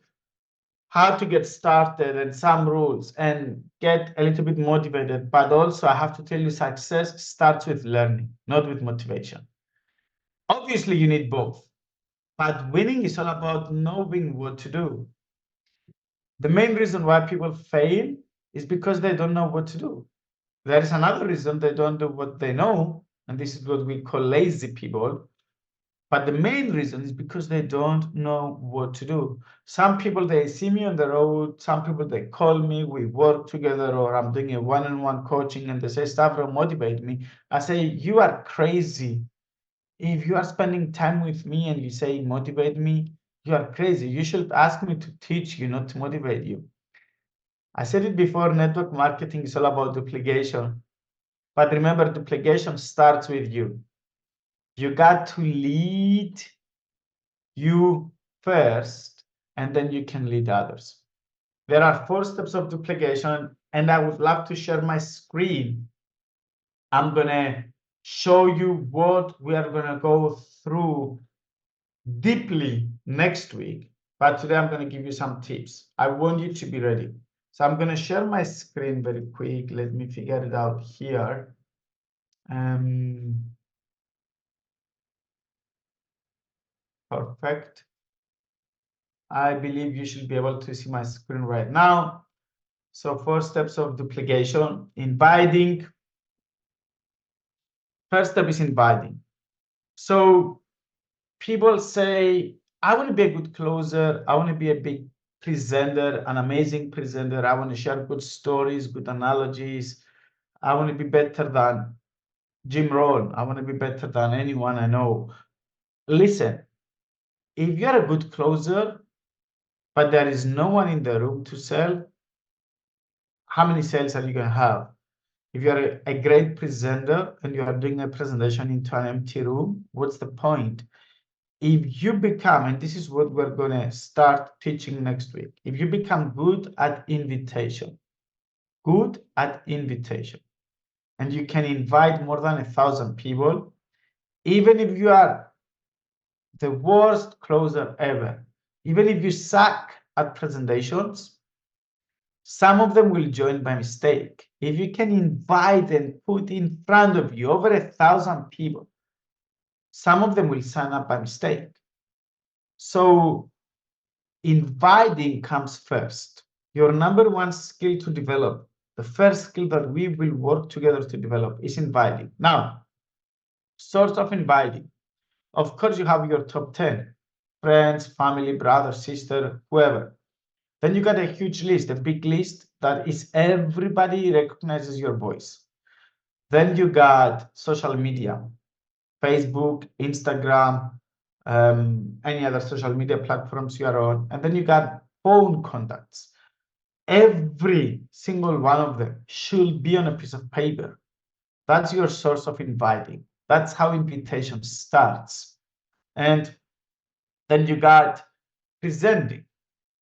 how to get started and some rules and get a little bit motivated. But also, I have to tell you, success starts with learning, not with motivation. Obviously, you need both. But winning is all about knowing what to do. The main reason why people fail is because they don't know what to do. There is another reason they don't do what they know, and this is what we call lazy people. But the main reason is because they don't know what to do. Some people, they see me on the road. Some people, they call me, we work together, or I'm doing a one-on-one coaching and they say, Stavros, motivate me. I say, you are crazy. If you are spending time with me and you say, motivate me, you are crazy. You should ask me to teach you, not to motivate you. I said it before, network marketing is all about duplication. But remember, duplication starts with you. You got to lead you first, and then you can lead others. There are 4 steps of duplication, and I would love to share my screen. I'm gonna show you what we are gonna go through deeply next week, but today I'm gonna give you some tips. I want you to be ready. So I'm gonna share my screen very quick. Let me figure it out here. Perfect. I believe you should be able to see my screen right now. So 4 steps of duplication, inviting. First step is inviting. So people say, I want to be a good closer. I want to be a big presenter, an amazing presenter. I want to share good stories, good analogies. I want to be better than Jim Rohn. I want to be better than anyone I know. Listen, if you're a good closer, but there is no one in the room to sell, how many sales are you going to have? If you're a great presenter and you are doing a presentation into an empty room, what's the point? If you become, and this is what we're going to start teaching next week, if you become good at invitation, and you can invite more than 1,000 people, even if you are the worst closer ever, even if you suck at presentations, some of them will join by mistake. If you can invite and put in front of you over 1,000 people, some of them will sign up by mistake. So inviting comes first. Your number 1 skill to develop, the first skill that we will work together to develop, is inviting. Now, source of inviting. Of course, you have your top 10, friends, family, brother, sister, whoever. Then you got a huge list, a big list that is everybody recognizes your voice. Then you got social media, Facebook, Instagram, any other social media platforms you are on. And then you got phone contacts. Every single one of them should be on a piece of paper. That's your source of inviting. That's how invitation starts. And then you got presenting.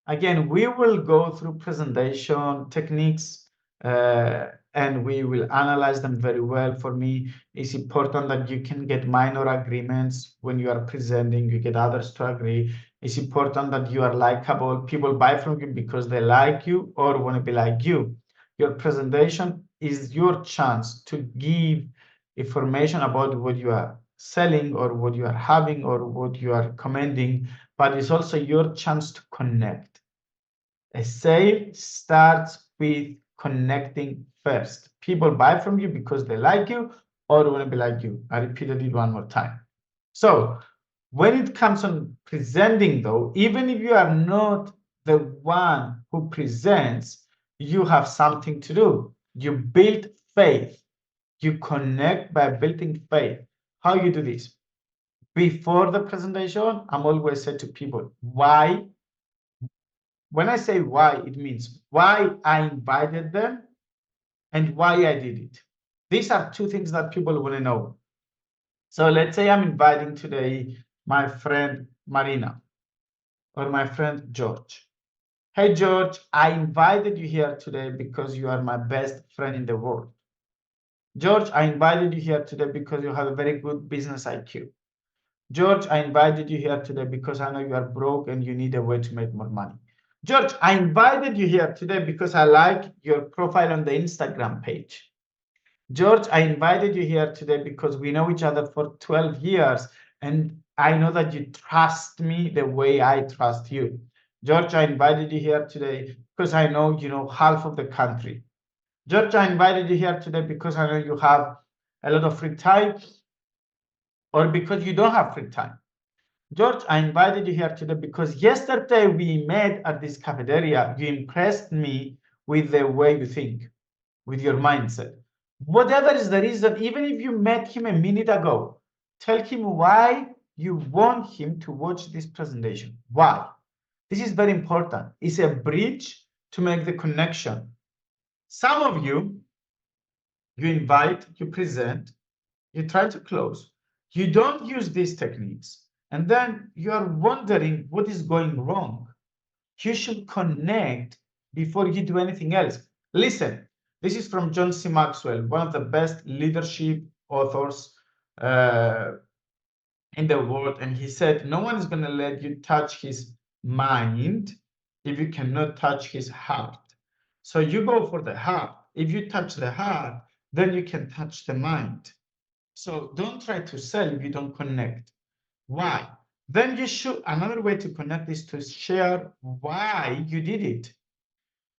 Again, we will go through presentation techniques and we will analyze them very well. For me, it's important that you can get minor agreements when you are presenting, you get others to agree. It's important that you are likable. People buy from you because they like you or want to be like you. Your presentation is your chance to give information about what you are selling or what you are having or what you are recommending, but it's also your chance to connect. A sale starts with connecting first. People buy from you because they like you or want to be like you. I repeated it one more time. So when it comes on presenting, though, even if you are not the one who presents, you have something to do. You build faith. You connect by building faith. How you do this? Before the presentation, I'm always saying to people, why? When I say why, it means why I invited them and why I did it. These are 2 things that people want to know. So let's say I'm inviting today my friend Marina or my friend George. Hey, George, I invited you here today because you are my best friend in the world. George, I invited you here today because you have a very good business IQ. George, I invited you here today because I know you are broke and you need a way to make more money. George, I invited you here today because I like your profile on the Instagram page. George, I invited you here today because we know each other for 12 years and I know that you trust me the way I trust you. George, I invited you here today because I know you know half of the country. George, I invited you here today because I know you have a lot of free time or because you don't have free time. George, I invited you here today because yesterday we met at this cafeteria. You impressed me with the way you think, with your mindset. Whatever is the reason, even if you met him a minute ago, tell him why you want him to watch this presentation. Why? This is very important. It's a bridge to make the connection. Some of you, you invite, you present, you try to close. You don't use these techniques. And then you are wondering what is going wrong. You should connect before you do anything else. Listen, this is from John C. Maxwell, one of the best leadership authors in the world. And he said, no one is going to let you touch his mind if you cannot touch his heart. So you go for the heart. If you touch the heart, then you can touch the mind. So don't try to sell if you don't connect. Why? Then you should, another way to connect is to share why you did it.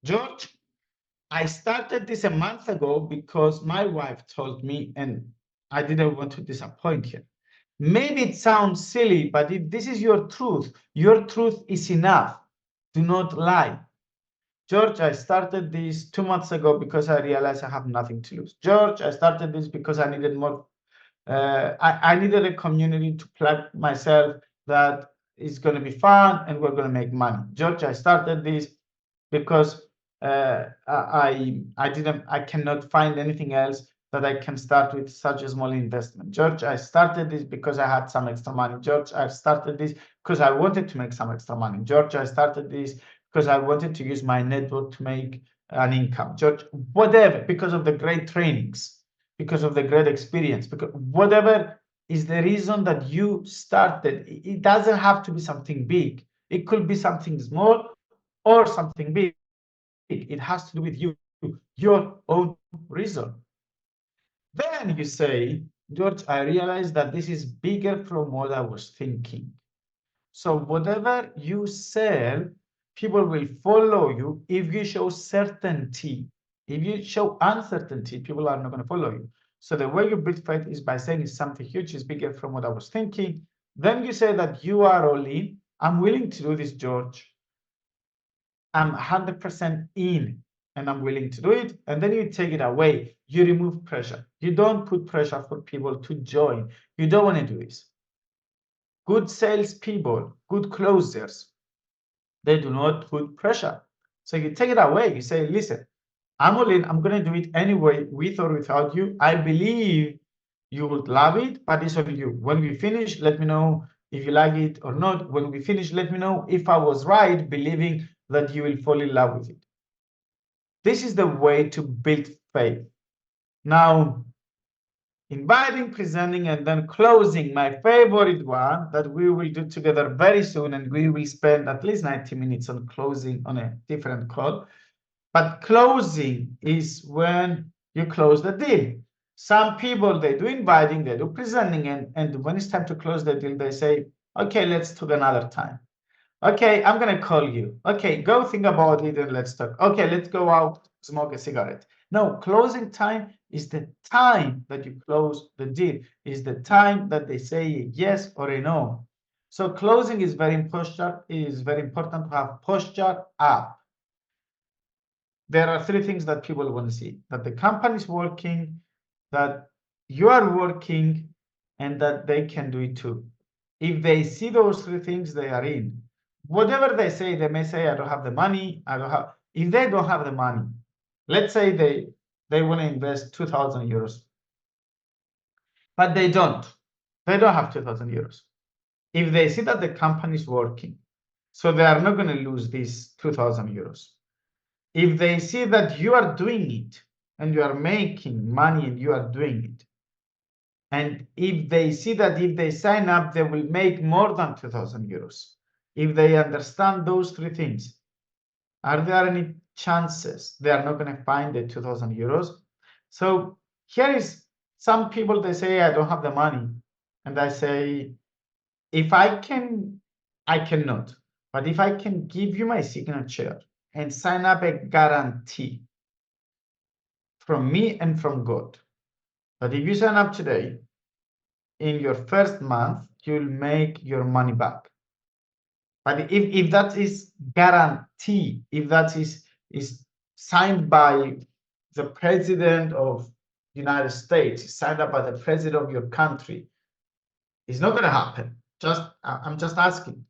George, I started this a month ago because my wife told me, and I didn't want to disappoint her. Maybe it sounds silly, but if this is your truth is enough. Do not lie. George, I started this 2 months ago because I realized I have nothing to lose. George, I started this because I needed more. I needed a community to plug myself that is going to be fun and we're going to make money. George, I started this because I cannot find anything else that I can start with such a small investment. George, I started this because I had some extra money. George, I started this because I wanted to make some extra money. George, I started this because I wanted to use my network to make an income. George, whatever, because of the great trainings, because of the great experience, because whatever is the reason that you started. It doesn't have to be something big. It could be something small or something big. It has to do with you, your own reason. Then you say, George, I realized that this is bigger from what I was thinking. So whatever you sell, people will follow you if you show certainty. If you show uncertainty, people are not going to follow you. So the way you build faith is by saying it's something huge, is bigger from what I was thinking. Then you say that you are all in. I'm willing to do this, George. I'm 100% in and I'm willing to do it. And then you take it away. You remove pressure. You don't put pressure for people to join. You don't want to do this. Good salespeople, good closers, they do not put pressure. So you take it away. You say, listen, I'm all in. I'm going to do it anyway, with or without you. I believe you would love it, but it's on you. When we finish, let me know if you like it or not. When we finish, let me know if I was right, believing that you will fall in love with it. This is the way to build faith. Now, inviting, presenting, and then closing, my favorite one that we will do together very soon, and we will spend at least 90 minutes on closing on a different call. But closing is when you close the deal. Some people, they do inviting, they do presenting, and when it's time to close the deal, they say, okay, let's talk another time. Okay, I'm going to call you. Okay, go think about it and let's talk. Okay, let's go out, smoke a cigarette. No, closing time is the time that you close the deal, is the time that they say a yes or a no. So closing is very important. It is very important to have posture up. There are three things that people want to see: that the company is working, that you are working, and that they can do it too. If they see those three things, they are in. Whatever they say, they may say, I don't have the money. I don't have. If they don't have the money, let's say they want to invest 2,000 euros, but they don't have 2,000 euros. If they see that the company is working, so they are not going to lose these 2,000 euros. If they see that you are doing it and you are making money and you are doing it, and if they see that if they sign up, they will make more than 2,000 euros. If they understand those three things, are there any chances they are not going to find the 2,000 euros? So here is some people, they say, I don't have the money. And I say, if I can, I cannot. But if I can give you my signature and sign up a guarantee from me and from God, that if you sign up today, in your first month, you'll make your money back. But if that is guarantee, if that is signed by the president of the United States, signed up by the president of your country, it's not going to happen. I'm just asking.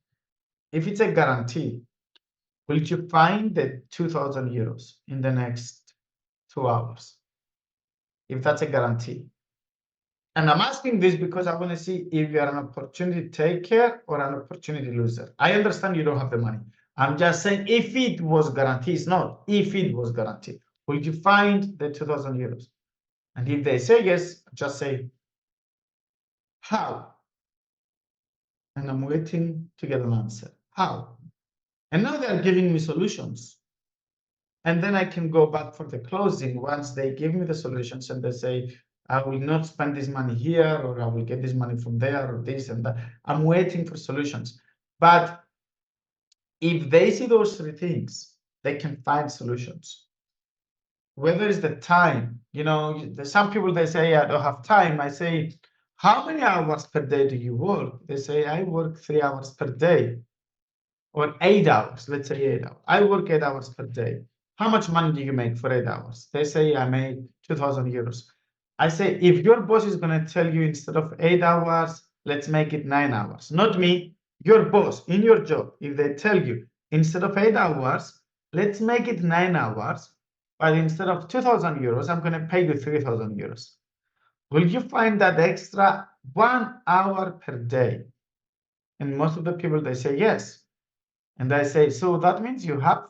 If it's a guarantee, will you find the 2,000 euros in the next 2 hours? If that's a guarantee. And I'm asking this because I want to see if you're an opportunity taker or an opportunity loser. I understand you don't have the money. I'm just saying if it was guaranteed, it's not. If it was guaranteed, will you find the 2,000 euros? And if they say yes, just say, how? And I'm waiting to get an answer. How? And now they're giving me solutions. And then I can go back for the closing once they give me the solutions and they say, I will not spend this money here, or I will get this money from there, or this and that. I'm waiting for solutions. But if they see those three things, they can find solutions. Whether it's the time, you know, some people, they say, I don't have time. I say, how many hours per day do you work? They say, I work 3 hours per day, or 8 hours. Let's say 8 hours. I work 8 hours per day. How much money do you make for 8 hours? They say, I make 2,000 euros. I say, if your boss is going to tell you instead of 8 hours, let's make it 9 hours. Not me, your boss in your job. If they tell you instead of 8 hours, let's make it 9 hours, but instead of 2,000 euros, I'm going to pay you 3,000 euros. Will you find that extra 1 hour per day? And most of the people, they say yes. And I say, so that means you have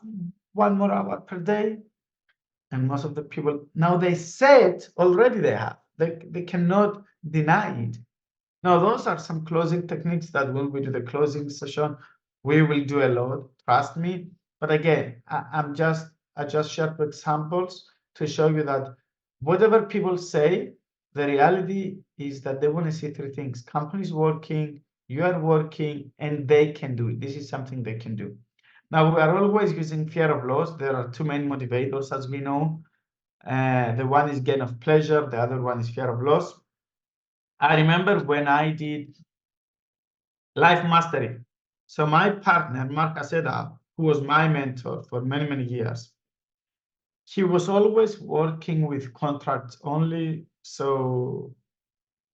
1 more hour per day? And most of the people, now they say it already, they have. They cannot deny it. Now, those are some closing techniques that when we do the closing session, we will do a lot, trust me. But again, I just shared examples to show you that whatever people say, the reality is that they want to see three things. Companies working, you are working, and they can do it. This is something they can do. Now, we are always using fear of loss. There are two main motivators, as we know. The one is gain of pleasure. The other one is fear of loss. I remember when I did life mastery. So my partner, Mark Aceda, who was my mentor for many, many years, he was always working with contracts only. So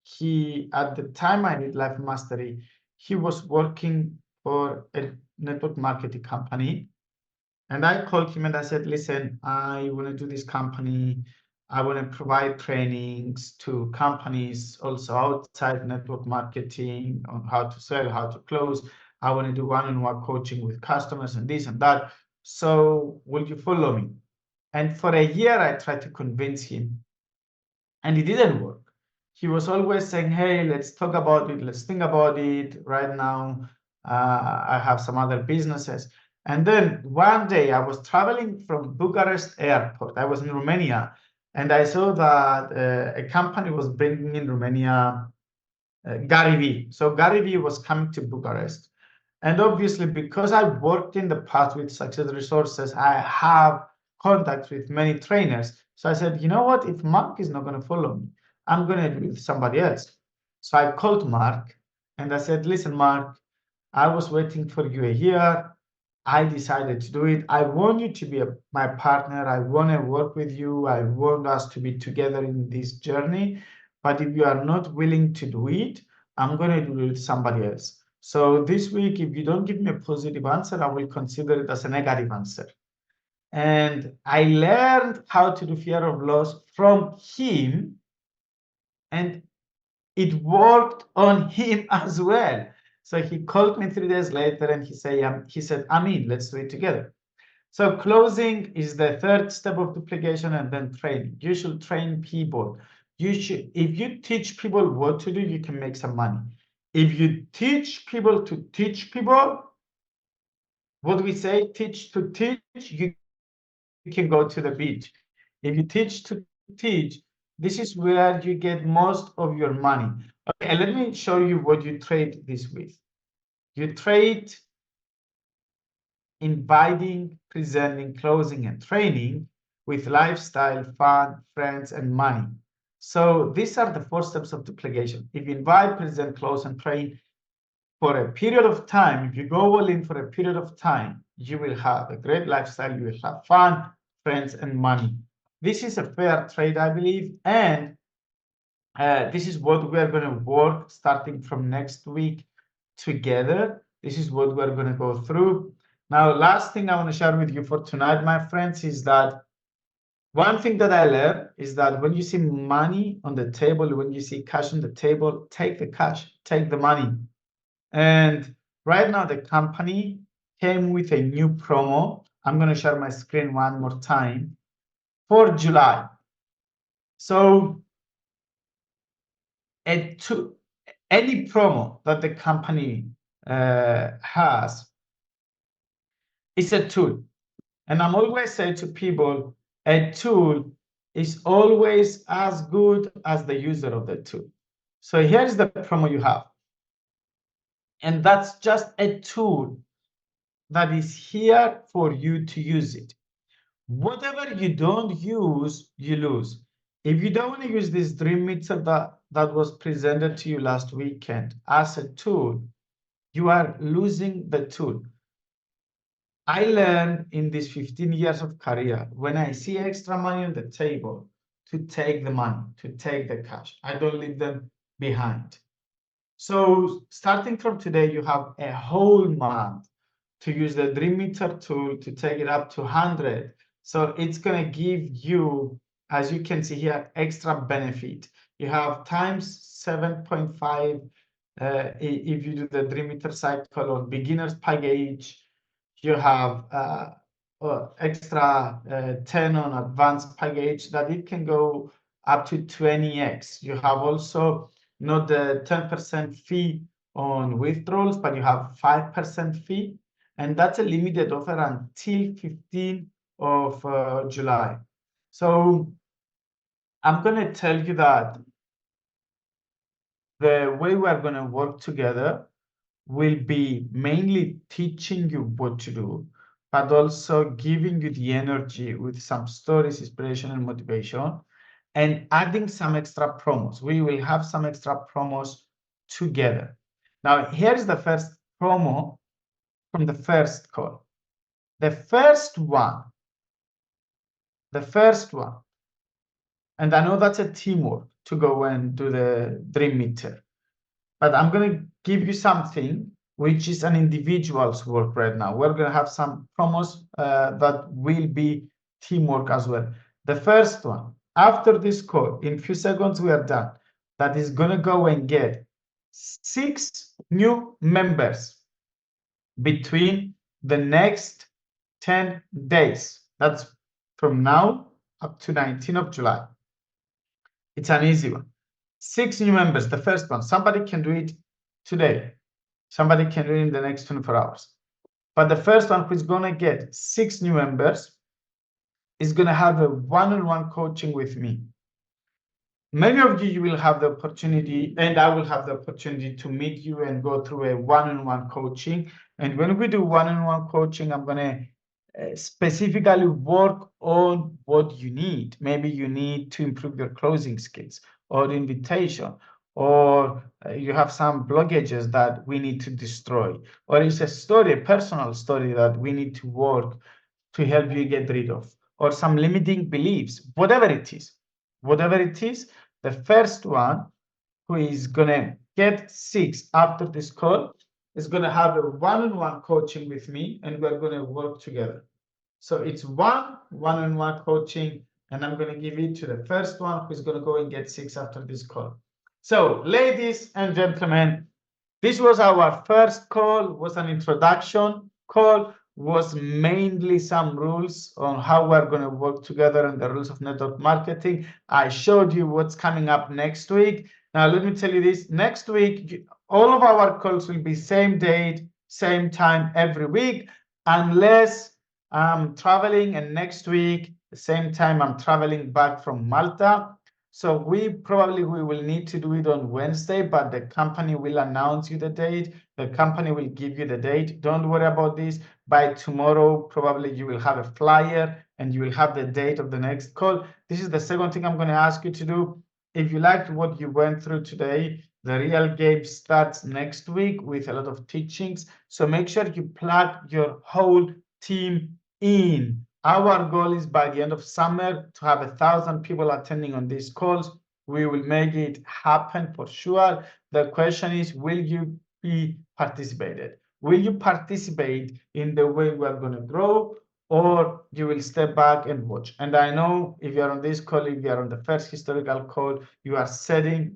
he, at the time I did life mastery, he was working for a network marketing company. And I called him and I said, listen, I want to do this company. I want to provide trainings to companies also outside network marketing on how to sell, how to close. I want to do one-on-one coaching with customers and this and that. So will you follow me? And for a year, I tried to convince him, and it didn't work. He was always saying, hey, let's talk about it. Let's think about it right now. I have some other businesses. And then one day I was traveling from Bucharest airport. I was in Romania, and I saw that a company was bringing in Romania 𝒂𝒏. So 𝒂𝒏 was coming to Bucharest. And obviously, because I worked in the past with Success Resources, I have contact with many trainers. So I said, you know what? If Mark is not going to follow me, I'm going to do it with somebody else. So I called Mark and I said, listen, Mark, I was waiting for you a year. I decided to do it. I want you to be my partner. I want to work with you. I want us to be together in this journey. But if you are not willing to do it, I'm going to do it with somebody else. So this week, if you don't give me a positive answer, I will consider it as a negative answer. And I learned how to do fear of loss from him, and it worked on him as well. So he called me 3 days later and he said, Amin, let's do it together. So closing is the third step of duplication, and then training. You should train people. If you teach people what to do, you can make some money. If you teach people to teach people, what we say, teach to teach, you can go to the beach. If you teach to teach, this is where you get most of your money. Okay, let me show you what you trade this with. You trade inviting, presenting, closing, and training with lifestyle, fun, friends, and money. So these are the 4 steps of duplication. If you invite, present, close, and train, for a period of time, if you go all in for a period of time, you will have a great lifestyle, you will have fun, friends, and money. This is a fair trade, I believe, and this is what we are going to work starting from next week together. This is what we're going to go through. Now, last thing I want to share with you for tonight, my friends, is that one thing that I learned is that when you see money on the table, when you see cash on the table, take the cash, take the money. And right now, the company came with a new promo. I'm going to share my screen one more time for July. So any promo that the company has is a tool. And I'm always saying to people, a tool is always as good as the user of the tool. So here's the promo you have. And that's just a tool that is here for you to use it. Whatever you don't use, you lose. If you don't want to use this dream meter that was presented to you last weekend as a tool, you are losing the tool. I learned in these 15 years of career, when I see extra money on the table, to take the money, to take the cash. I don't leave them behind. So starting from today, you have a whole month to use the Dream Meter tool to take it up to 100. So it's going to give you, as you can see here, extra benefit. You have times 7.5 if you do the Dream Meter cycle on beginner's package. You have extra 10 on advanced package that it can go up to 20x. You have also not the 10% fee on withdrawals, but you have 5% fee. And that's a limited offer until 15th of July. So I'm going to tell you that the way we're going to work together will be mainly teaching you what to do, but also giving you the energy with some stories, inspiration, and motivation, and adding some extra promos. We will have some extra promos together. Now, here's the first promo from the first call. The first one, and I know that's a teamwork to go and do the Dream Meter, but I'm going to give you something which is an individual's work right now. We're going to have some promos that will be teamwork as well. The first one, after this call, in a few seconds we are done, that is going to go and get 6 new members between the next 10 days. That's from now up to 19th of July. It's an easy one. 6 new members, the first one. Somebody can do it today. Somebody can do it in the next 24 hours. But the first one who's going to get 6 new members is going to have a one-on-one coaching with me. Many of you will have the opportunity, and I will have the opportunity to meet you and go through a one-on-one coaching. And when we do one-on-one coaching, I'm going to specifically work on what you need. Maybe you need to improve your closing skills or invitation, or you have some blockages that we need to destroy, or it's a story, a personal story that we need to work to help you get rid of, or some limiting beliefs, whatever it is. Whatever it is, the first one who is going to get 6 after this call is going to have a one-on-one coaching with me, and we're going to work together. So it's one-on-one coaching, and I'm going to give it to the first one who's going to go and get 6 after this call. So, ladies and gentlemen, this was our first call, was an introduction call, was mainly some rules on how we're going to work together and the rules of network marketing. I showed you what's coming up next week. Now, let me tell you this. Next week, all of our calls will be same date, same time every week, unless I'm traveling, and next week, the same time, I'm traveling back from Malta. So we will need to do it on Wednesday, but the company will announce you the date. The company will give you the date. Don't worry about this. By tomorrow, probably you will have a flyer and you will have the date of the next call. This is the second thing I'm going to ask you to do. If you liked what you went through today, The real game starts next week with a lot of teachings. So make sure you plug your whole team in. Our goal is by the end of summer to have 1,000 people attending on these calls. We will make it happen for sure. The question is, will you be participated? Will you participate in the way we are going to grow, or you will step back and watch? And I know if you're on this call, if you're on the first historical call, you are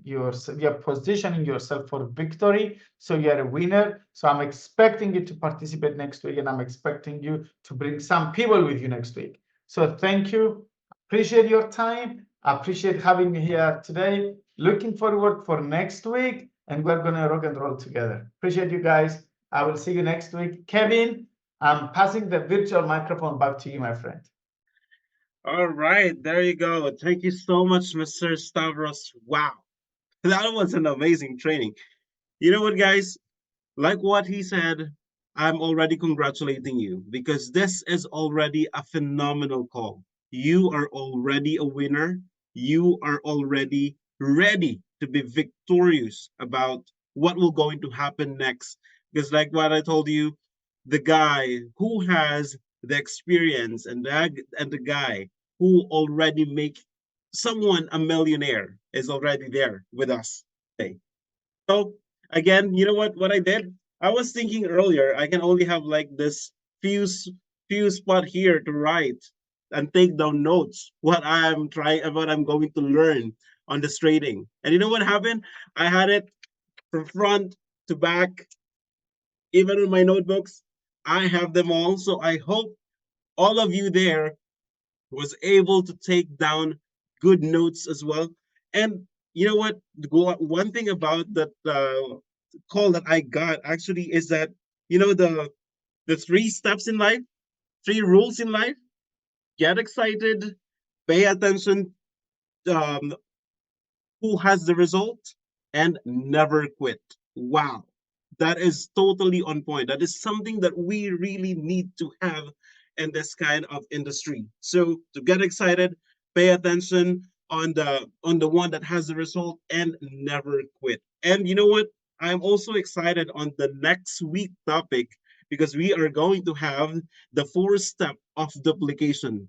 you're positioning yourself for victory. So you're a winner. So I'm expecting you to participate next week, and I'm expecting you to bring some people with you next week. So thank you. Appreciate your time. Appreciate having me here today. Looking forward for next week, and we're gonna rock and roll together. Appreciate you guys. I will see you next week. Kevin, I'm passing the virtual microphone back to you, my friend. All right, there you go. Thank you so much, Mr. Stavros. Wow, that was an amazing training. You know what, guys? Like what he said, I'm already congratulating you because this is already a phenomenal call. You are already a winner. You are already ready to be victorious about what will going to happen next. Because like what I told you, the guy who has the experience and the guy who already make someone a millionaire is already there with us today. So again, you know what I did? I was thinking earlier, I can only have like this few spot here to write and take down notes what I'm going to learn on this trading. And you know what happened? I had it from front to back, even in my notebooks. I have them all. So I hope all of you there was able to take down good notes as well. And you know what? One thing about that call that I got actually is that the 3 steps in life, 3 rules in life: get excited, pay attention, um, who has the result, and never quit. Wow, that is totally on point. That is something that we really need to have in this kind of industry. So to get excited, pay attention on the one that has the result, and never quit. And you know what? I'm also excited on the next week topic because we are going to have the 4 step of duplication.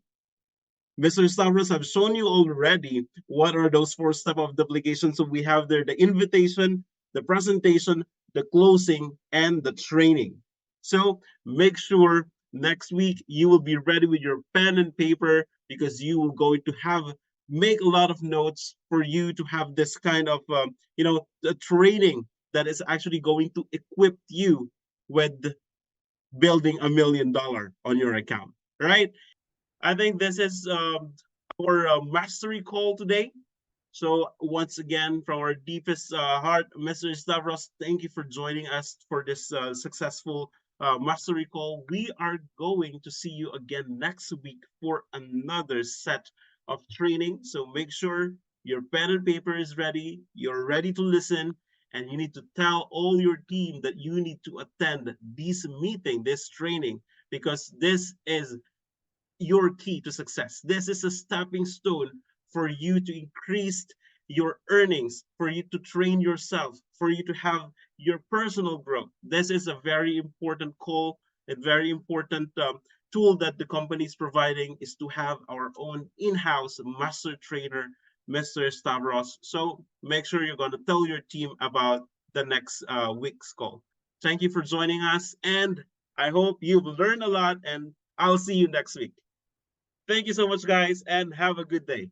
Mr. Stavros have shown you already what are those 4 steps of duplication. So we have there the invitation, the presentation, the closing, and the training. So make sure next week you will be ready with your pen and paper because you will going to make a lot of notes for you to have this kind of the training that is actually going to equip you with building $1 million on your account, right? I think this is our mastery call today. So once again, from our deepest heart, Mr. Stavros, thank you for joining us for this successful mastery call. We are going to see you again next week for another set of training. So make sure your pen and paper is ready. You're ready to listen. And you need to tell all your team that you need to attend this meeting, this training, because this is your key to success. This is a stepping stone for you to increase your earnings, for you to train yourself, for you to have your personal growth. This is a very important call, a very important tool that the company is providing is to have our own in-house master trainer, Mr. Stavros. So make sure you're going to tell your team about the next week's call. Thank you for joining us, and I hope you've learned a lot, and I'll see you next week. Thank you so much, guys, and have a good day.